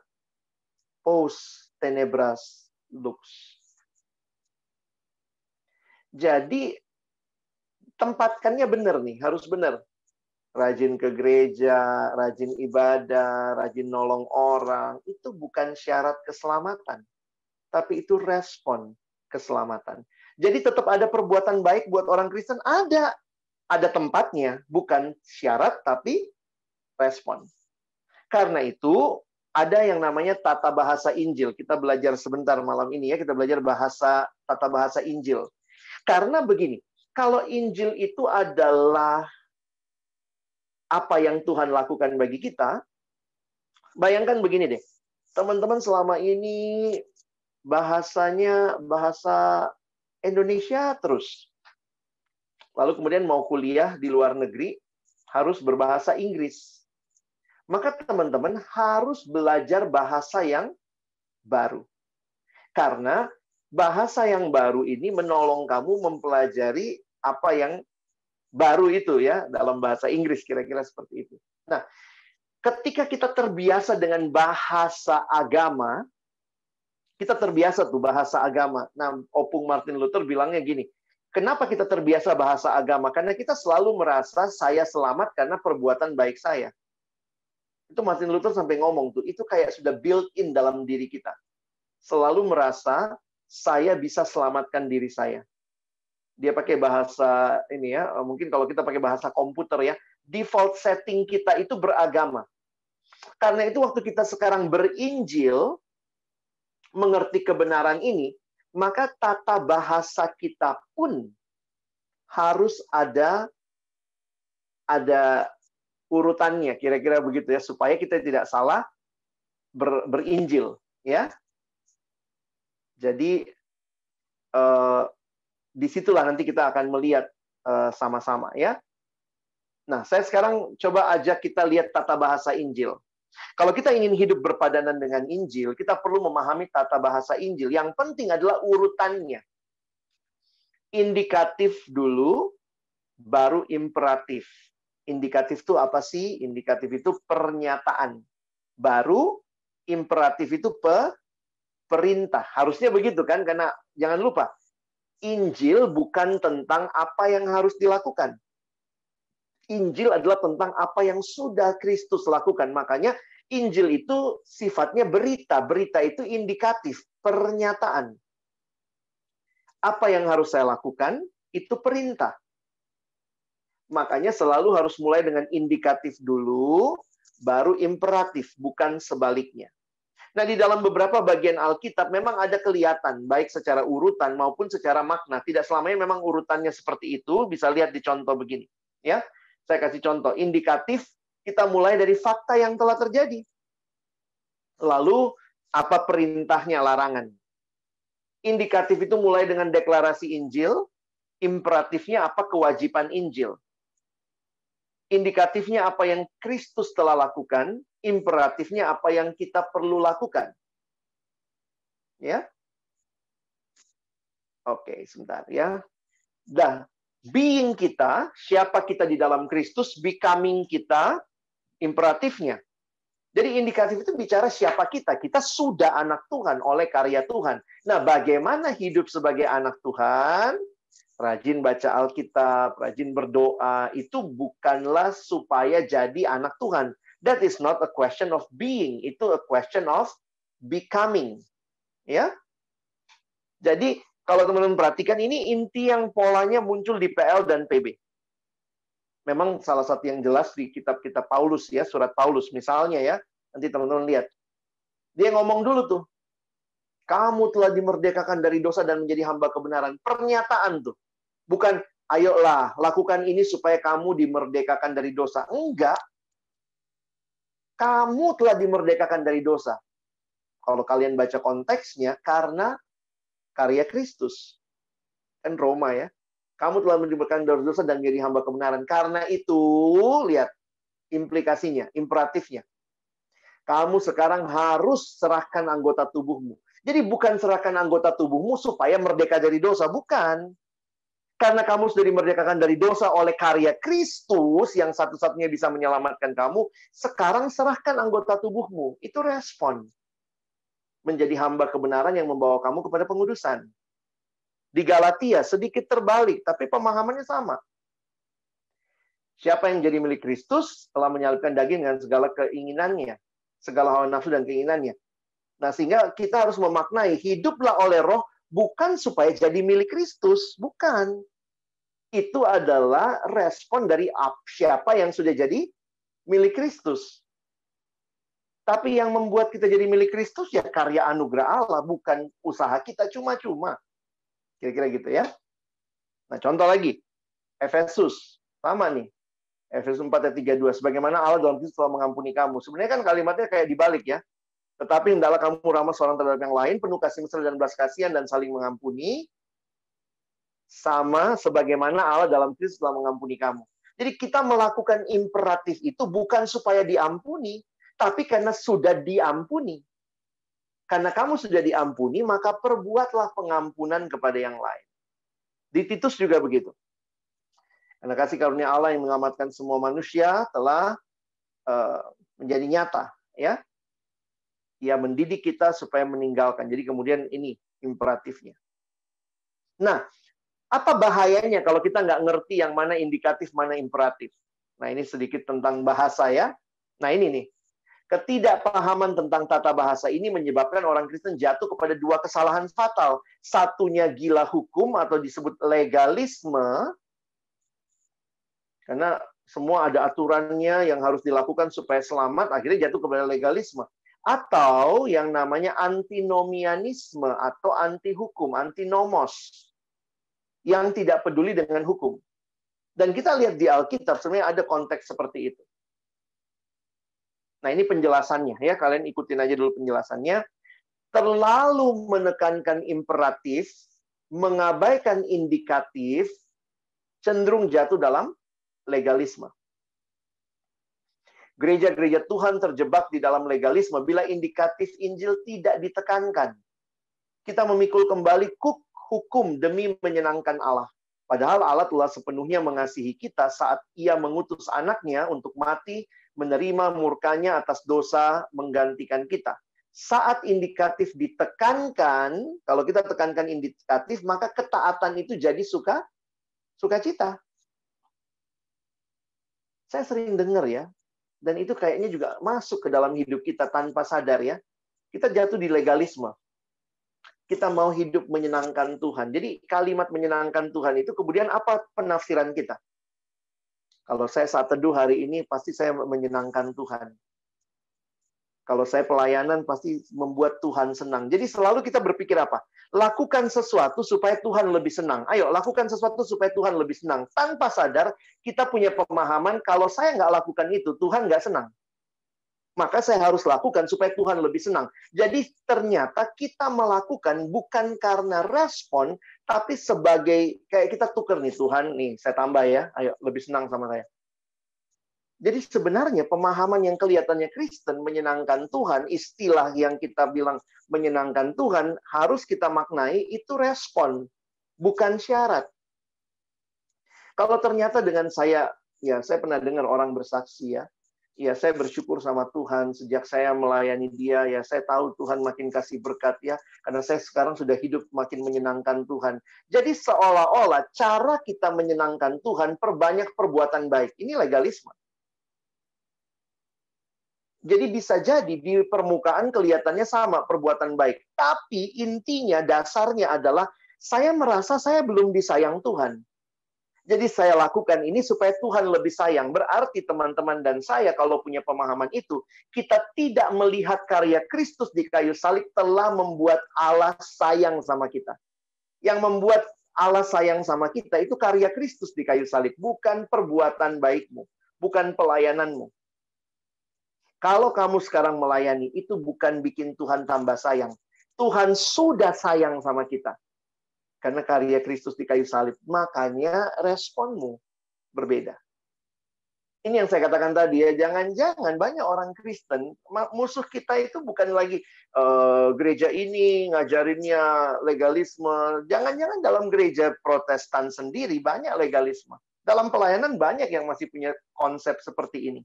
post tenebras lux. Jadi tempatkannya benar nih, harus benar. Rajin ke gereja, rajin ibadah, rajin nolong orang, itu bukan syarat keselamatan. Tapi itu respon keselamatan. Jadi tetap ada perbuatan baik buat orang Kristen, ada. Ada tempatnya, bukan syarat, tapi respon. Karena itu, ada yang namanya tata bahasa Injil. Kita belajar sebentar malam ini ya, kita belajar tata bahasa Injil. Karena begini, kalau Injil itu adalah apa yang Tuhan lakukan bagi kita, bayangkan begini deh. Teman-teman selama ini bahasanya bahasa Indonesia terus. Lalu kemudian mau kuliah di luar negeri, harus berbahasa Inggris. Maka teman-teman harus belajar bahasa yang baru. Karena bahasa yang baru ini menolong kamu mempelajari apa yang baru itu ya, dalam bahasa Inggris kira-kira seperti itu. Nah, ketika kita terbiasa dengan bahasa agama, kita terbiasa tuh bahasa agama. Nah, Opung Martin Luther bilangnya gini, kenapa kita terbiasa bahasa agama? Karena kita selalu merasa saya selamat karena perbuatan baik saya. Itu Martin Luther sampai ngomong tuh, itu kayak sudah built-in dalam diri kita. Selalu merasa saya bisa selamatkan diri saya. Dia pakai bahasa ini ya, mungkin kalau kita pakai bahasa komputer ya, default setting kita itu beragama. Karena itu waktu kita sekarang berinjil, mengerti kebenaran ini, maka tata bahasa kita pun harus ada urutannya, kira-kira begitu ya, supaya kita tidak salah berinjil, ya. Jadi disitulah nanti kita akan melihat sama-sama, ya. Nah, saya sekarang coba ajak kita lihat tata bahasa Injil. Kalau kita ingin hidup berpadanan dengan Injil, kita perlu memahami tata bahasa Injil. Yang penting adalah urutannya. Indikatif dulu, baru imperatif. Indikatif itu apa sih? Indikatif itu pernyataan. Baru imperatif itu perintah. Harusnya begitu kan? Karena jangan lupa, Injil bukan tentang apa yang harus dilakukan. Injil adalah tentang apa yang sudah Kristus lakukan. Makanya Injil itu sifatnya berita. Berita itu indikatif, pernyataan. Apa yang harus saya lakukan, itu perintah. Makanya selalu harus mulai dengan indikatif dulu, baru imperatif, bukan sebaliknya. Nah, di dalam beberapa bagian Alkitab memang ada kelihatan, baik secara urutan maupun secara makna. Tidak selamanya memang urutannya seperti itu, bisa lihat di contoh begini. Ya, saya kasih contoh, indikatif kita mulai dari fakta yang telah terjadi. Lalu, apa perintahnya, larangan. Indikatif itu mulai dengan deklarasi Injil, imperatifnya apa kewajiban Injil. Indikatifnya apa yang Kristus telah lakukan, imperatifnya apa yang kita perlu lakukan. Ya. Oke, sebentar ya. Dan being kita, siapa kita di dalam Kristus, becoming kita, imperatifnya. Jadi indikatif itu bicara siapa kita. Kita sudah anak Tuhan oleh karya Tuhan. Nah, bagaimana hidup sebagai anak Tuhan? Rajin baca Alkitab, rajin berdoa, itu bukanlah supaya jadi anak Tuhan. That is not a question of being, itu a question of becoming. Ya. Jadi, kalau teman-teman perhatikan, ini inti yang polanya muncul di PL dan PB. Memang salah satu yang jelas di kitab-kitab Paulus, ya, surat Paulus misalnya ya. Nanti teman-teman lihat. Dia ngomong dulu tuh. Kamu telah dimerdekakan dari dosa dan menjadi hamba kebenaran. Pernyataan tuh. Bukan, ayolah, lakukan ini supaya kamu dimerdekakan dari dosa. Enggak. Kamu telah dimerdekakan dari dosa. Kalau kalian baca konteksnya, karena karya Kristus. Kan Roma ya. Kamu telah dimerdekakan dari dosa dan menjadi hamba kebenaran. Karena itu, lihat implikasinya, imperatifnya. Kamu sekarang harus serahkan anggota tubuhmu. Jadi bukan serahkan anggota tubuhmu supaya merdeka dari dosa. Bukan. Karena kamu sudah dimerdekakan dari dosa oleh karya Kristus yang satu-satunya bisa menyelamatkan kamu, sekarang serahkan anggota tubuhmu. Itu respon. Menjadi hamba kebenaran yang membawa kamu kepada pengudusan. Di Galatia sedikit terbalik, tapi pemahamannya sama. Siapa yang jadi milik Kristus telah menyalibkan daging dengan segala keinginannya, segala hawa nafsu dan keinginannya. Nah, sehingga kita harus memaknai hiduplah oleh Roh bukan supaya jadi milik Kristus, bukan. Itu adalah respon dari siapa yang sudah jadi milik Kristus. Tapi yang membuat kita jadi milik Kristus ya karya anugerah Allah, bukan usaha kita cuma-cuma. Kira-kira gitu ya. Nah, contoh lagi. Efesus. Sama nih. Efesus 4 ayat 32. Sebagaimana Allah dalam Kristus telah mengampuni kamu. Sebenarnya kan kalimatnya kayak dibalik ya. Tetapi hendaklah kamu ramah seorang terhadap yang lain, penuh kasih mesra dan belas kasihan dan saling mengampuni, sama sebagaimana Allah dalam Kristus telah mengampuni kamu. Jadi kita melakukan imperatif itu bukan supaya diampuni, tapi karena sudah diampuni. Karena kamu sudah diampuni, maka perbuatlah pengampunan kepada yang lain. Di Titus juga begitu. Karena kasih karunia Allah yang mengamatkan semua manusia telah menjadi nyata, ya. Ia mendidik kita supaya meninggalkan. Jadi kemudian ini imperatifnya. Nah, apa bahayanya kalau kita nggak ngerti yang mana indikatif, mana imperatif? Nah, ini sedikit tentang bahasa ya. Nah, ini nih. Ketidakpahaman tentang tata bahasa ini menyebabkan orang Kristen jatuh kepada dua kesalahan fatal. Satunya gila hukum atau disebut legalisme. Karena semua ada aturannya yang harus dilakukan supaya selamat, akhirnya jatuh kepada legalisme. Atau yang namanya antinomianisme atau anti hukum, antinomos, yang tidak peduli dengan hukum. Dan kita lihat di Alkitab sebenarnya ada konteks seperti itu. Nah, ini penjelasannya ya, kalian ikutin aja dulu penjelasannya. Terlalu menekankan imperatif, mengabaikan indikatif, cenderung jatuh dalam legalisme. Gereja-gereja Tuhan terjebak di dalam legalisme bila indikatif Injil tidak ditekankan. Kita memikul kembali hukum demi menyenangkan Allah. Padahal Allah telah sepenuhnya mengasihi kita saat Ia mengutus anaknya untuk mati, menerima murkanya atas dosa, menggantikan kita. Saat indikatif ditekankan, kalau kita tekankan indikatif, maka ketaatan itu jadi sukacita. Saya sering dengar ya, dan itu kayaknya juga masuk ke dalam hidup kita tanpa sadar ya. Kita jatuh di legalisme. Kita mau hidup menyenangkan Tuhan. Jadi kalimat menyenangkan Tuhan itu kemudian apa penafsiran kita? Kalau saya saat teduh hari ini, pasti saya menyenangkan Tuhan. Kalau saya pelayanan, pasti membuat Tuhan senang. Jadi selalu kita berpikir apa? Lakukan sesuatu supaya Tuhan lebih senang. Ayo, lakukan sesuatu supaya Tuhan lebih senang. Tanpa sadar, kita punya pemahaman, kalau saya nggak lakukan itu, Tuhan nggak senang. Maka saya harus lakukan supaya Tuhan lebih senang. Jadi ternyata kita melakukan bukan karena respon, tapi sebagai, kayak kita tuker nih, Tuhan nih, saya tambah ya, ayo lebih senang sama saya. Jadi sebenarnya pemahaman yang kelihatannya Kristen menyenangkan Tuhan, istilah yang kita bilang menyenangkan Tuhan, harus kita maknai itu respon, bukan syarat. Kalau ternyata dengan saya pernah dengar orang bersaksi ya saya bersyukur sama Tuhan sejak saya melayani Dia, ya saya tahu Tuhan makin kasih berkat ya, karena saya sekarang sudah hidup makin menyenangkan Tuhan. Jadi seolah-olah cara kita menyenangkan Tuhan perbanyak perbuatan baik. Ini legalisme. Jadi bisa jadi di permukaan kelihatannya sama perbuatan baik, tapi intinya dasarnya adalah saya merasa saya belum disayang Tuhan. Jadi saya lakukan ini supaya Tuhan lebih sayang. Berarti teman-teman dan saya kalau punya pemahaman itu, kita tidak melihat karya Kristus di kayu salib telah membuat Allah sayang sama kita. Yang membuat Allah sayang sama kita itu karya Kristus di kayu salib, bukan perbuatan baikmu, bukan pelayananmu. Kalau kamu sekarang melayani, itu bukan bikin Tuhan tambah sayang. Tuhan sudah sayang sama kita. Karena karya Kristus di kayu salib. Makanya responmu berbeda. Ini yang saya katakan tadi ya. Jangan-jangan banyak orang Kristen, musuh kita itu bukan lagi gereja ini ngajarinnya legalisme. Jangan-jangan dalam gereja Protestan sendiri banyak legalisme. Dalam pelayanan banyak yang masih punya konsep seperti ini.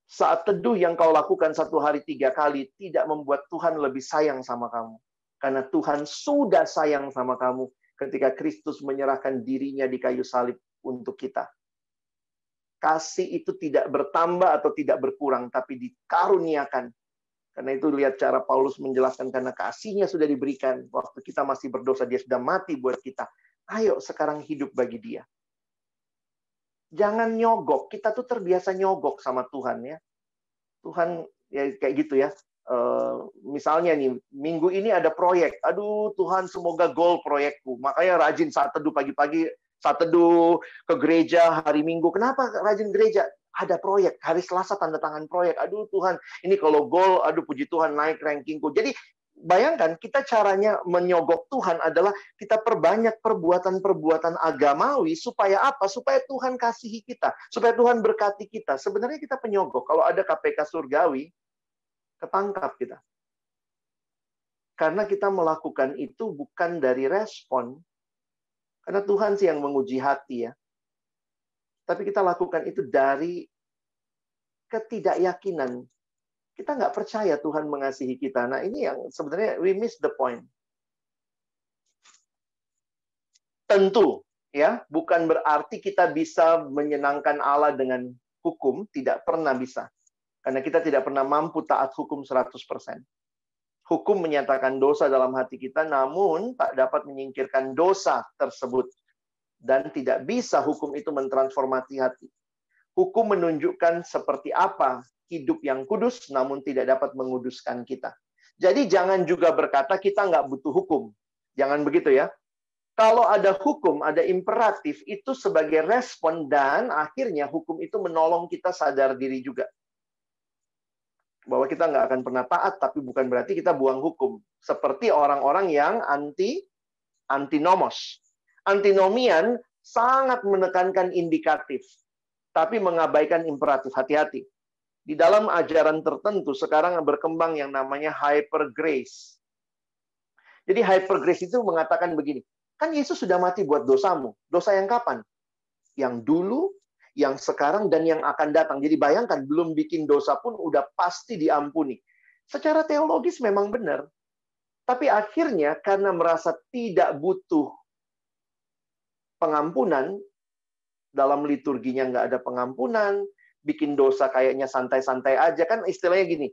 Saat teduh yang kau lakukan 1 hari 3 kali tidak membuat Tuhan lebih sayang sama kamu. Karena Tuhan sudah sayang sama kamu ketika Kristus menyerahkan dirinya di kayu salib untuk kita. Kasih itu tidak bertambah atau tidak berkurang, tapi dikaruniakan. Karena itu lihat cara Paulus menjelaskan, karena kasihnya sudah diberikan. Waktu kita masih berdosa, dia sudah mati buat kita. Ayo sekarang hidup bagi dia. Jangan nyogok. Kita tuh terbiasa nyogok sama Tuhan ya. Tuhan ya kayak gitu ya. Misalnya nih, minggu ini ada proyek. Aduh, Tuhan semoga goal proyekku. Makanya rajin saat teduh pagi-pagi, saat teduh ke gereja hari Minggu. Kenapa rajin gereja? Ada proyek. Hari Selasa tanda tangan proyek. Aduh Tuhan, ini kalau goal, aduh puji Tuhan naik rankingku. Jadi bayangkan, kita caranya menyogok Tuhan adalah kita perbanyak perbuatan-perbuatan agamawi. Supaya apa? Supaya Tuhan kasihi kita. Supaya Tuhan berkati kita. Sebenarnya kita penyogok. Kalau ada KPK surgawi, ketangkap kita. Karena kita melakukan itu bukan dari respon. Karena Tuhan sih yang menguji hati ya. Tapi kita lakukan itu dari ketidakyakinan. Kita nggak percaya Tuhan mengasihi kita. Nah ini yang sebenarnya we miss the point. Tentu ya, bukan berarti kita bisa menyenangkan Allah dengan hukum, tidak pernah bisa. Karena kita tidak pernah mampu taat hukum 100%. Hukum menyatakan dosa dalam hati kita, namun tak dapat menyingkirkan dosa tersebut. Dan tidak bisa hukum itu mentransformasi hati. Hukum menunjukkan seperti apa hidup yang kudus, namun tidak dapat menguduskan kita. Jadi jangan juga berkata kita nggak butuh hukum. Jangan begitu ya. Kalau ada hukum, ada imperatif, itu sebagai respon dan akhirnya hukum itu menolong kita sadar diri juga. Bahwa kita nggak akan pernah taat, tapi bukan berarti kita buang hukum. Seperti orang-orang yang antinomos. Antinomian sangat menekankan indikatif, tapi mengabaikan imperatif. Hati-hati. Di dalam ajaran tertentu, sekarang berkembang yang namanya hyper grace. Jadi hyper grace itu mengatakan begini, kan Yesus sudah mati buat dosamu. Dosa yang kapan? Yang dulu, yang sekarang, dan yang akan datang. Jadi bayangkan, belum bikin dosa pun udah pasti diampuni. Secara teologis memang benar. Tapi akhirnya karena merasa tidak butuh pengampunan, dalam liturginya nggak ada pengampunan, bikin dosa kayaknya santai-santai aja. Kan istilahnya gini,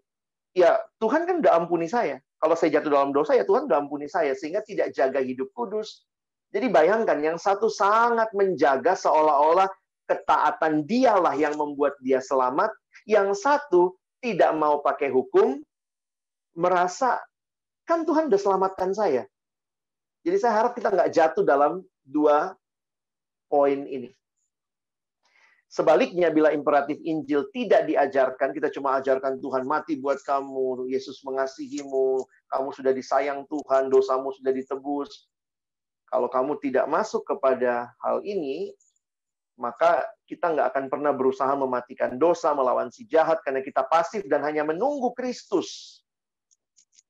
ya Tuhan kan udah ampuni saya. Kalau saya jatuh dalam dosa, ya Tuhan udah ampuni saya. Sehingga tidak jaga hidup kudus. Jadi bayangkan, yang satu sangat menjaga seolah-olah ketaatan dialah yang membuat dia selamat. Yang satu tidak mau pakai hukum, merasa, kan Tuhan udah selamatkan saya. Jadi saya harap kita nggak jatuh dalam dua poin ini. Sebaliknya, bila imperatif Injil tidak diajarkan, kita cuma ajarkan Tuhan mati buat kamu, Yesus mengasihimu, kamu sudah disayang Tuhan, dosamu sudah ditebus. Kalau kamu tidak masuk kepada hal ini, maka kita nggak akan pernah berusaha mematikan dosa, melawan si jahat, karena kita pasif dan hanya menunggu Kristus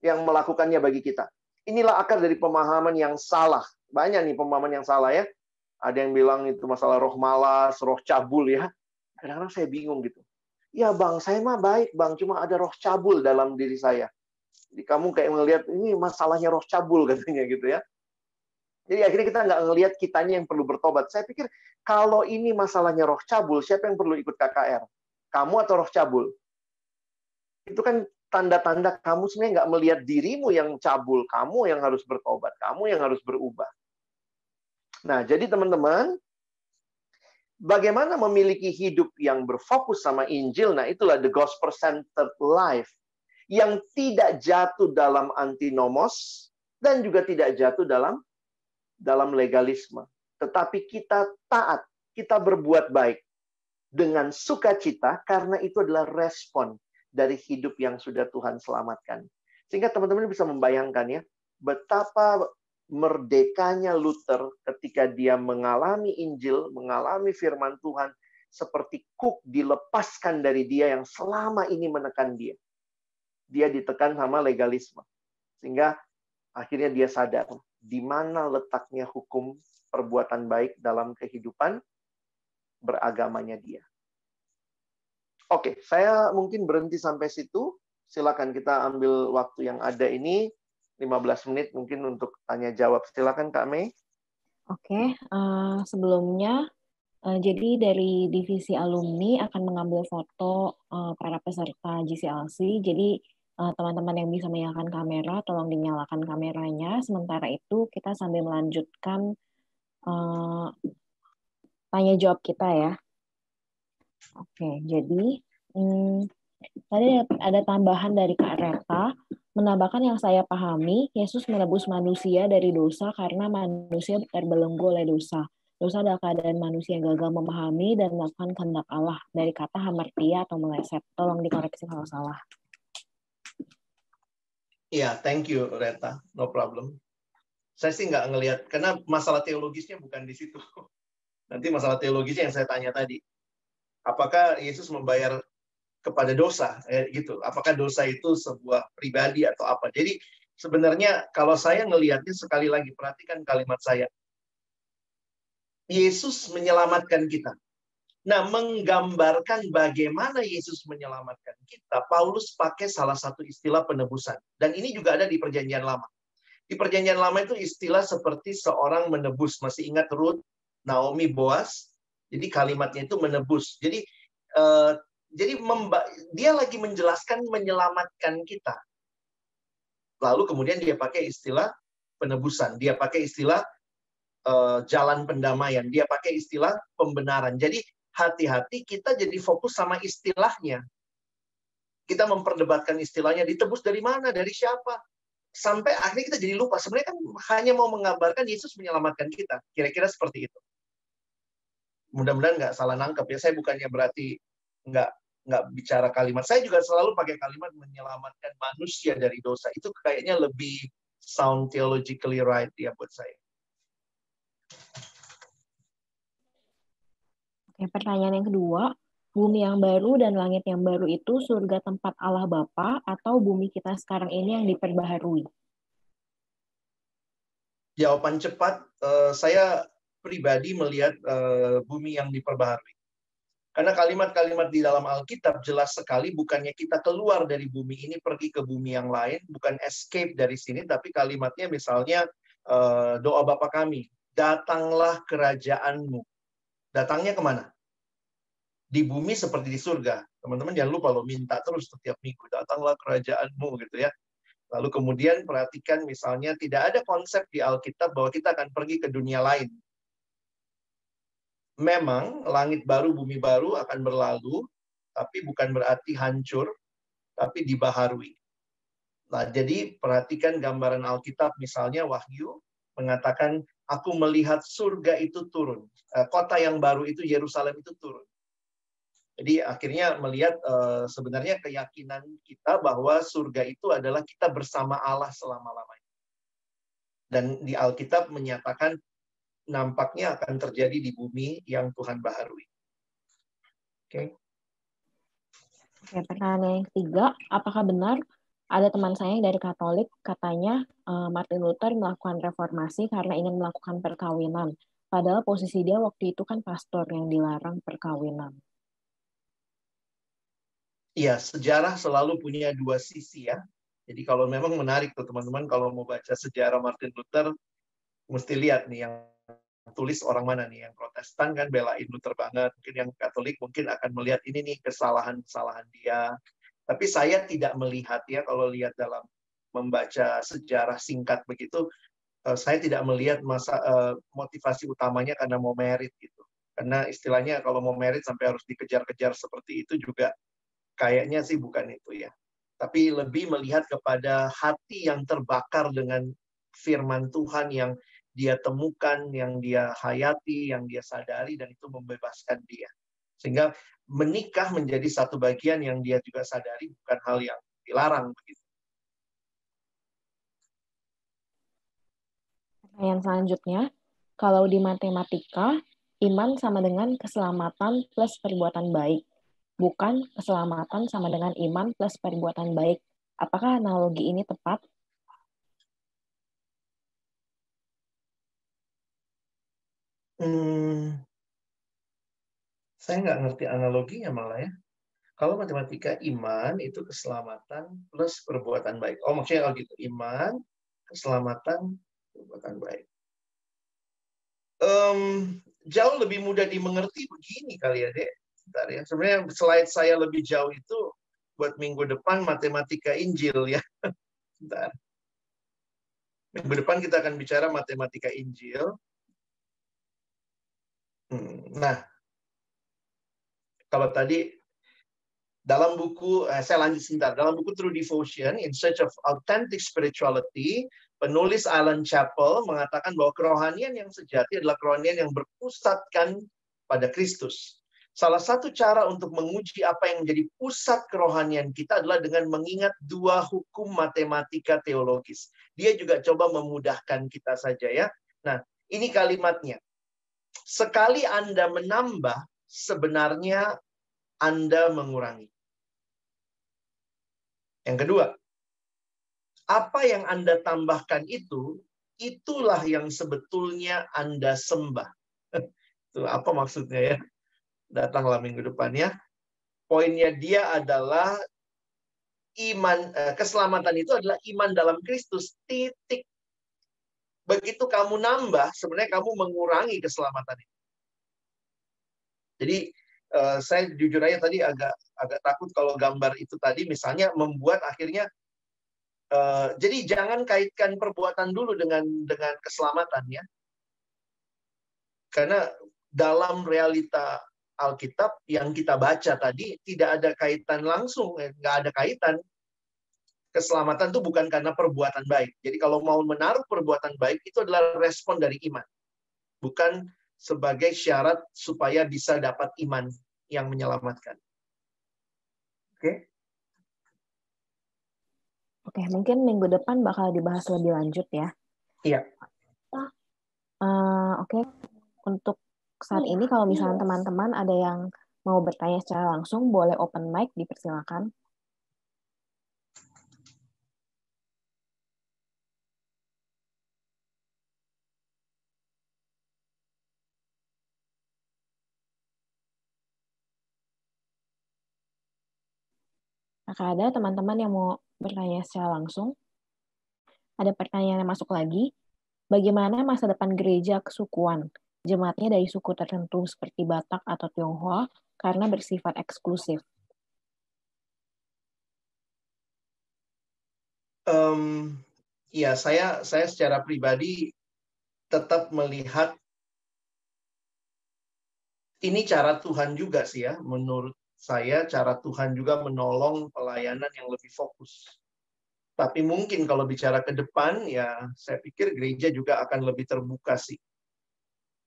yang melakukannya bagi kita. Inilah akar dari pemahaman yang salah. Banyak nih pemahaman yang salah ya. Ada yang bilang itu masalah roh malas, roh cabul ya. Kadang-kadang saya bingung gitu. Ya bang, saya mah baik bang, cuma ada roh cabul dalam diri saya. Jadi kamu kayak ngelihat ini masalahnya roh cabul katanya gitu ya. Jadi akhirnya kita nggak ngelihat kitanya yang perlu bertobat. Saya pikir kalau ini masalahnya roh cabul, siapa yang perlu ikut KKR? Kamu atau roh cabul? Itu kan tanda-tanda kamu sebenarnya nggak melihat dirimu yang cabul. Kamu yang harus bertobat. Kamu yang harus berubah. Nah, jadi teman-teman, bagaimana memiliki hidup yang berfokus sama Injil? Nah, itulah the gospel-centered life. Yang tidak jatuh dalam antinomos, dan juga tidak jatuh dalam legalisme. Tetapi kita taat, kita berbuat baik dengan sukacita, karena itu adalah respon dari hidup yang sudah Tuhan selamatkan. Sehingga teman-teman bisa membayangkan ya, betapa merdekanya Luther ketika dia mengalami Injil, mengalami firman Tuhan, seperti kuk dilepaskan dari dia yang selama ini menekan dia. Dia ditekan sama legalisme. Sehingga akhirnya dia sadar, di mana letaknya hukum perbuatan baik dalam kehidupan beragamanya dia. Oke, saya mungkin berhenti sampai situ. Silakan kita ambil waktu yang ada ini. 15 menit mungkin untuk tanya jawab. Silakan Kak Mei. Oke, sebelumnya jadi dari divisi alumni akan mengambil foto para peserta GCLC. Jadi teman-teman yang bisa menyalakan kamera, tolong dinyalakan kameranya. Sementara itu kita sambil melanjutkan tanya jawab kita ya. Oke, jadi tadi ada tambahan dari Kak Reta. Menambahkan yang saya pahami, Yesus menebus manusia dari dosa karena manusia terbelenggu oleh dosa. Dosa adalah keadaan manusia yang gagal memahami dan melakukan kehendak Allah. Dari kata hamartia atau meleset. Tolong dikoreksi kalau salah. Iya, thank you Reta. No problem. Saya sih nggak ngelihat, karena masalah teologisnya bukan di situ. Nanti masalah teologisnya yang saya tanya tadi. Apakah Yesus membayar kepada dosa, gitu. Apakah dosa itu sebuah pribadi atau apa? Jadi sebenarnya kalau saya ngelihatnya, sekali lagi perhatikan kalimat saya. Yesus menyelamatkan kita. Nah, menggambarkan bagaimana Yesus menyelamatkan kita, Paulus pakai salah satu istilah penebusan. Dan ini juga ada di Perjanjian Lama. Di Perjanjian Lama itu istilah seperti seorang menebus. Masih ingat Ruth, Naomi, Boaz? Jadi kalimatnya itu menebus. Jadi dia lagi menjelaskan menyelamatkan kita. Lalu kemudian dia pakai istilah penebusan. Dia pakai istilah jalan pendamaian. Dia pakai istilah pembenaran. Jadi hati-hati kita jadi fokus sama istilahnya. Kita memperdebatkan istilahnya, ditebus dari mana, dari siapa. Sampai akhirnya kita jadi lupa. Sebenarnya kan hanya mau mengabarkan Yesus menyelamatkan kita. Kira-kira seperti itu. Mudah-mudahan nggak salah nangkep ya. Saya bukannya berarti nggak bicara kalimat. Saya juga selalu pakai kalimat menyelamatkan manusia dari dosa. Itu kayaknya lebih sound theologically right ya buat saya. Oke, pertanyaan yang kedua, bumi yang baru dan langit yang baru itu surga tempat Allah Bapa atau bumi kita sekarang ini yang diperbaharui? Jawaban cepat, saya pribadi melihat bumi yang diperbaharui. Karena kalimat-kalimat di dalam Alkitab jelas sekali, bukannya kita keluar dari bumi ini pergi ke bumi yang lain, bukan escape dari sini, tapi kalimatnya misalnya doa Bapa kami, datanglah kerajaanmu. Datangnya kemana? Di bumi seperti di surga. Teman-teman jangan lupa lo minta terus setiap minggu, datanglah kerajaanmu gitu ya. Lalu kemudian perhatikan misalnya tidak ada konsep di Alkitab bahwa kita akan pergi ke dunia lain. Memang langit baru, bumi baru akan berlalu, tapi bukan berarti hancur, tapi dibaharui. Nah, jadi perhatikan gambaran Alkitab misalnya Wahyu mengatakan, aku melihat surga itu turun. Kota yang baru itu, Yerusalem itu turun. Jadi akhirnya melihat sebenarnya keyakinan kita bahwa surga itu adalah kita bersama Allah selama-lamanya. Dan di Alkitab menyatakan nampaknya akan terjadi di bumi yang Tuhan baharui. Oke. Oke, pertanyaan yang ketiga, apakah benar ada teman saya yang dari Katolik katanya Martin Luther melakukan reformasi karena ingin melakukan perkawinan. Padahal posisi dia waktu itu kan pastor yang dilarang perkawinan. Iya, sejarah selalu punya dua sisi ya. Jadi kalau memang menarik tuh teman-teman, kalau mau baca sejarah Martin Luther, mesti lihat nih yang tulis orang mana nih. Yang Protestan kan belain Luther banget. Mungkin yang Katolik mungkin akan melihat ini nih kesalahan-kesalahan dia. Tapi saya tidak melihat ya, kalau lihat dalam membaca sejarah singkat begitu, saya tidak melihat motivasi utamanya karena mau merit gitu. Karena istilahnya kalau mau merit sampai harus dikejar-kejar seperti itu juga kayaknya sih bukan itu ya. Tapi lebih melihat kepada hati yang terbakar dengan firman Tuhan yang dia temukan, yang dia hayati, yang dia sadari, dan itu membebaskan dia. Sehingga menikah menjadi satu bagian yang dia juga sadari, bukan hal yang dilarang. Begitu. Pertanyaan selanjutnya, kalau di matematika, iman sama dengan keselamatan plus perbuatan baik. Bukan keselamatan sama dengan iman plus perbuatan baik. Apakah analogi ini tepat? Saya nggak ngerti analoginya malah ya. Kalau matematika, iman itu keselamatan plus perbuatan baik. Oh, maksudnya kalau gitu. Iman, keselamatan, perbuatan baik. Jauh lebih mudah dimengerti begini kali ya, Dek. Bentar ya. Sebenarnya slide saya lebih jauh itu buat minggu depan matematika Injil ya. Bentar. Minggu depan kita akan bicara matematika Injil. Nah, kalau tadi dalam buku, saya lanjut sebentar. Dalam buku True Devotion, In Search of Authentic Spirituality, penulis Alan Chappell mengatakan bahwa kerohanian yang sejati adalah kerohanian yang berpusatkan pada Kristus. Salah satu cara untuk menguji apa yang menjadi pusat kerohanian kita adalah dengan mengingat dua hukum matematika teologis. Dia juga coba memudahkan kita saja ya. Nah, ini kalimatnya. Sekali Anda menambah, sebenarnya Anda mengurangi. Yang kedua, apa yang Anda tambahkan itu, itulah yang sebetulnya Anda sembah. Itu apa maksudnya ya? Datanglah minggu depan ya. Poinnya dia adalah iman, keselamatan itu adalah iman dalam Kristus. Titik. Begitu kamu nambah, sebenarnya kamu mengurangi keselamatan itu. Jadi saya jujur aja tadi agak takut kalau gambar itu tadi misalnya membuat akhirnya jadi jangan kaitkan perbuatan dulu dengan keselamatan ya. Karena dalam realita Alkitab yang kita baca tadi tidak ada kaitan langsung, nggak ada kaitan. Keselamatan itu bukan karena perbuatan baik. Jadi kalau mau menaruh perbuatan baik itu adalah respon dari iman, bukan sebagai syarat supaya bisa dapat iman yang menyelamatkan. Oke? Oke, mungkin minggu depan bakal dibahas lebih lanjut ya. Iya. Oke, untuk saat ini kalau misalnya teman-teman ada yang mau bertanya secara langsung, boleh open mic, dipersilakan. Apakah ada teman-teman yang mau bertanya secara langsung? Ada pertanyaan yang masuk lagi. Bagaimana masa depan gereja kesukuan? Jemaatnya dari suku tertentu seperti Batak atau Tionghoa karena bersifat eksklusif. Ya, saya secara pribadi tetap melihat ini cara Tuhan juga sih ya. Menurut saya cara Tuhan juga menolong pelayanan yang lebih fokus. Tapi mungkin kalau bicara ke depan, ya saya pikir gereja juga akan lebih terbuka sih.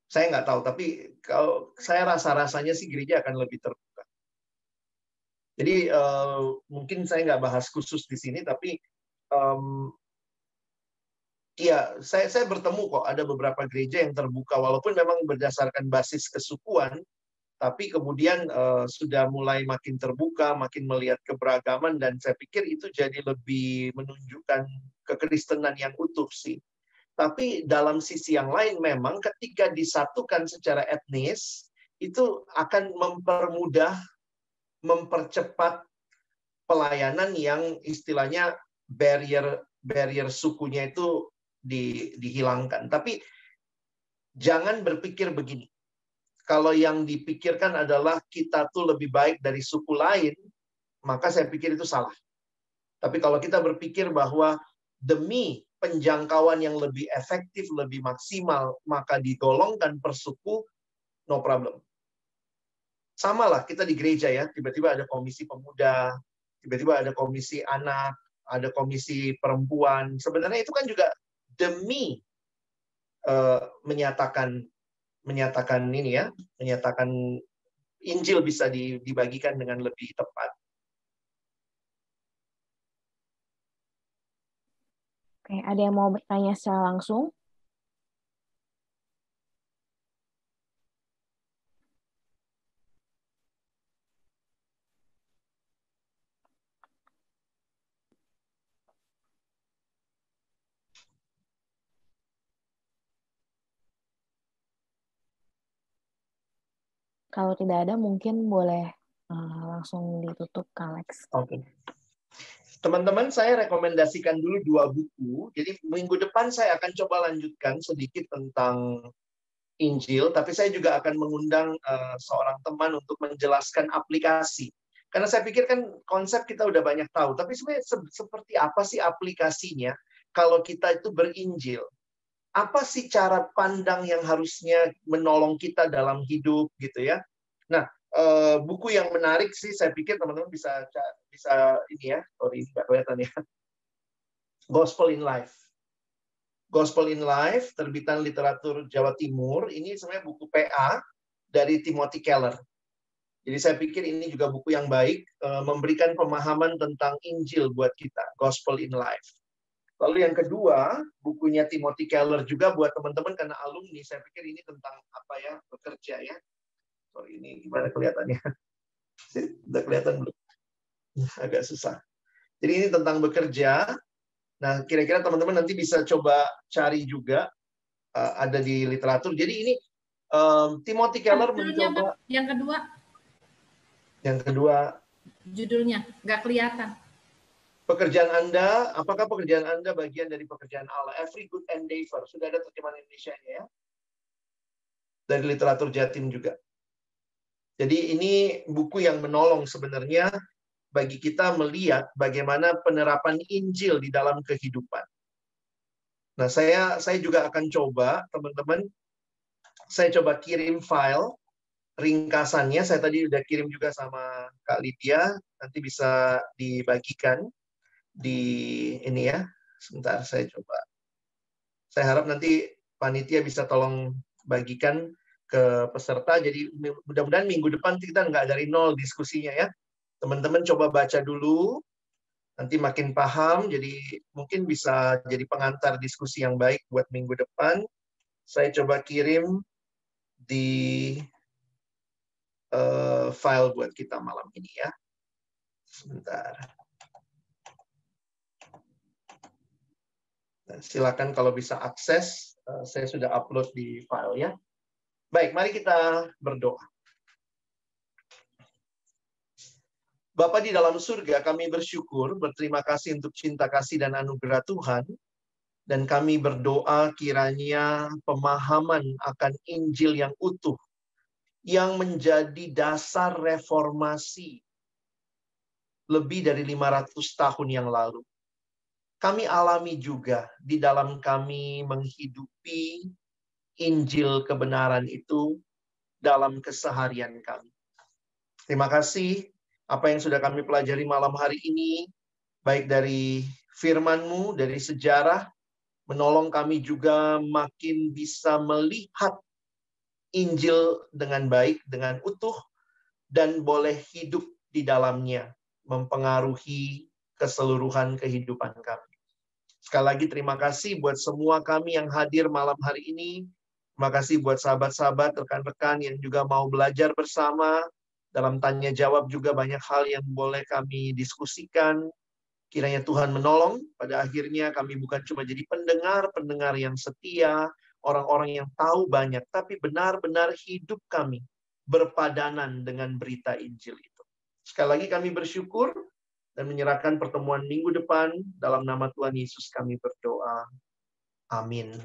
Saya nggak tahu, tapi kalau saya rasa-rasanya sih gereja akan lebih terbuka. Jadi mungkin saya nggak bahas khusus di sini, tapi ya saya bertemu kok ada beberapa gereja yang terbuka, walaupun memang berdasarkan basis kesukuan, tapi kemudian sudah mulai makin terbuka, makin melihat keberagaman, dan saya pikir itu jadi lebih menunjukkan kekristenan yang utuh sih. Tapi dalam sisi yang lain memang ketika disatukan secara etnis, itu akan mempercepat pelayanan yang istilahnya barrier sukunya itu dihilangkan. Tapi jangan berpikir begini. Kalau yang dipikirkan adalah kita tuh lebih baik dari suku lain, maka saya pikir itu salah. Tapi kalau kita berpikir bahwa demi penjangkauan yang lebih efektif, lebih maksimal, maka digolongkan per suku, no problem. Sama lah kita di gereja ya, tiba-tiba ada komisi pemuda, tiba-tiba ada komisi anak, ada komisi perempuan. Sebenarnya itu kan juga demi menyatakan ini ya, menyatakan Injil bisa dibagikan dengan lebih tepat. Oke, ada yang mau bertanya secara langsung? Kalau tidak ada, mungkin boleh langsung ditutup, Kak Alex. Oke. Teman-teman, saya rekomendasikan dulu 2 buku. Jadi minggu depan saya akan coba lanjutkan sedikit tentang Injil, tapi saya juga akan mengundang seorang teman untuk menjelaskan aplikasi. Karena saya pikir kan konsep kita udah banyak tahu, tapi sebenarnya seperti apa sih aplikasinya kalau kita itu berinjil? Apa sih cara pandang yang harusnya menolong kita dalam hidup gitu ya? Nah, buku yang menarik sih saya pikir teman-teman bisa ini ya, sorry nggak kelihatan ya. Gospel in Life. Gospel in Life, terbitan literatur Jawa Timur, ini sebenarnya buku PA dari Timothy Keller. Jadi saya pikir ini juga buku yang baik, memberikan pemahaman tentang Injil buat kita, Gospel in Life. Lalu yang kedua, bukunya Timothy Keller juga buat teman-teman karena alumni, saya pikir ini tentang apa ya, bekerja ya. Sorry, ini gimana kelihatannya? Udah kelihatan belum? Agak susah. Jadi ini tentang bekerja. Nah, kira-kira teman-teman nanti bisa coba cari juga, ada di literatur. Jadi ini Timothy Keller mencoba. Yang kedua. Judulnya nggak kelihatan. Pekerjaan Anda, apakah pekerjaan Anda bagian dari pekerjaan Allah? Every good endeavor. Sudah ada terjemahan Indonesianya ya? Dari literatur Jatim juga. Jadi ini buku yang menolong sebenarnya bagi kita melihat bagaimana penerapan Injil di dalam kehidupan. Nah, saya juga akan coba, teman-teman, Saya coba kirim file ringkasannya. Saya tadi udah kirim juga sama Kak Lydia. Nanti bisa dibagikan di ini ya. Sebentar saya coba. Saya harap nanti panitia bisa tolong bagikan ke peserta. Jadi mudah-mudahan minggu depan kita nggak dari nol diskusinya ya. Teman-teman coba baca dulu. Nanti makin paham, jadi mungkin bisa jadi pengantar diskusi yang baik buat minggu depan. Saya coba kirim di file buat kita malam ini ya. Sebentar. Nah, silakan kalau bisa akses. Saya sudah upload di file ya. Baik, mari kita berdoa. Bapa di dalam surga, kami bersyukur, berterima kasih untuk cinta kasih dan anugerah Tuhan. Dan kami berdoa kiranya pemahaman akan Injil yang utuh, yang menjadi dasar reformasi lebih dari 500 tahun yang lalu. Kami alami juga di dalam kami menghidupi Injil kebenaran itu dalam keseharian kami. Terima kasih apa yang sudah kami pelajari malam hari ini, baik dari firman-Mu, dari sejarah, menolong kami juga makin bisa melihat Injil dengan baik, dengan utuh, dan boleh hidup di dalamnya, mempengaruhi keseluruhan kehidupan kami. Sekali lagi terima kasih buat semua kami yang hadir malam hari ini. Terima kasih buat sahabat-sahabat, rekan-rekan yang juga mau belajar bersama. Dalam tanya jawab juga banyak hal yang boleh kami diskusikan. Kiranya Tuhan menolong. Pada akhirnya kami bukan cuma jadi pendengar yang setia, orang-orang yang tahu banyak, tapi benar-benar hidup kami berpadanan dengan berita Injil itu. Sekali lagi kami bersyukur dan menyerahkan pertemuan minggu depan. Dalam nama Tuhan Yesus kami berdoa. Amin.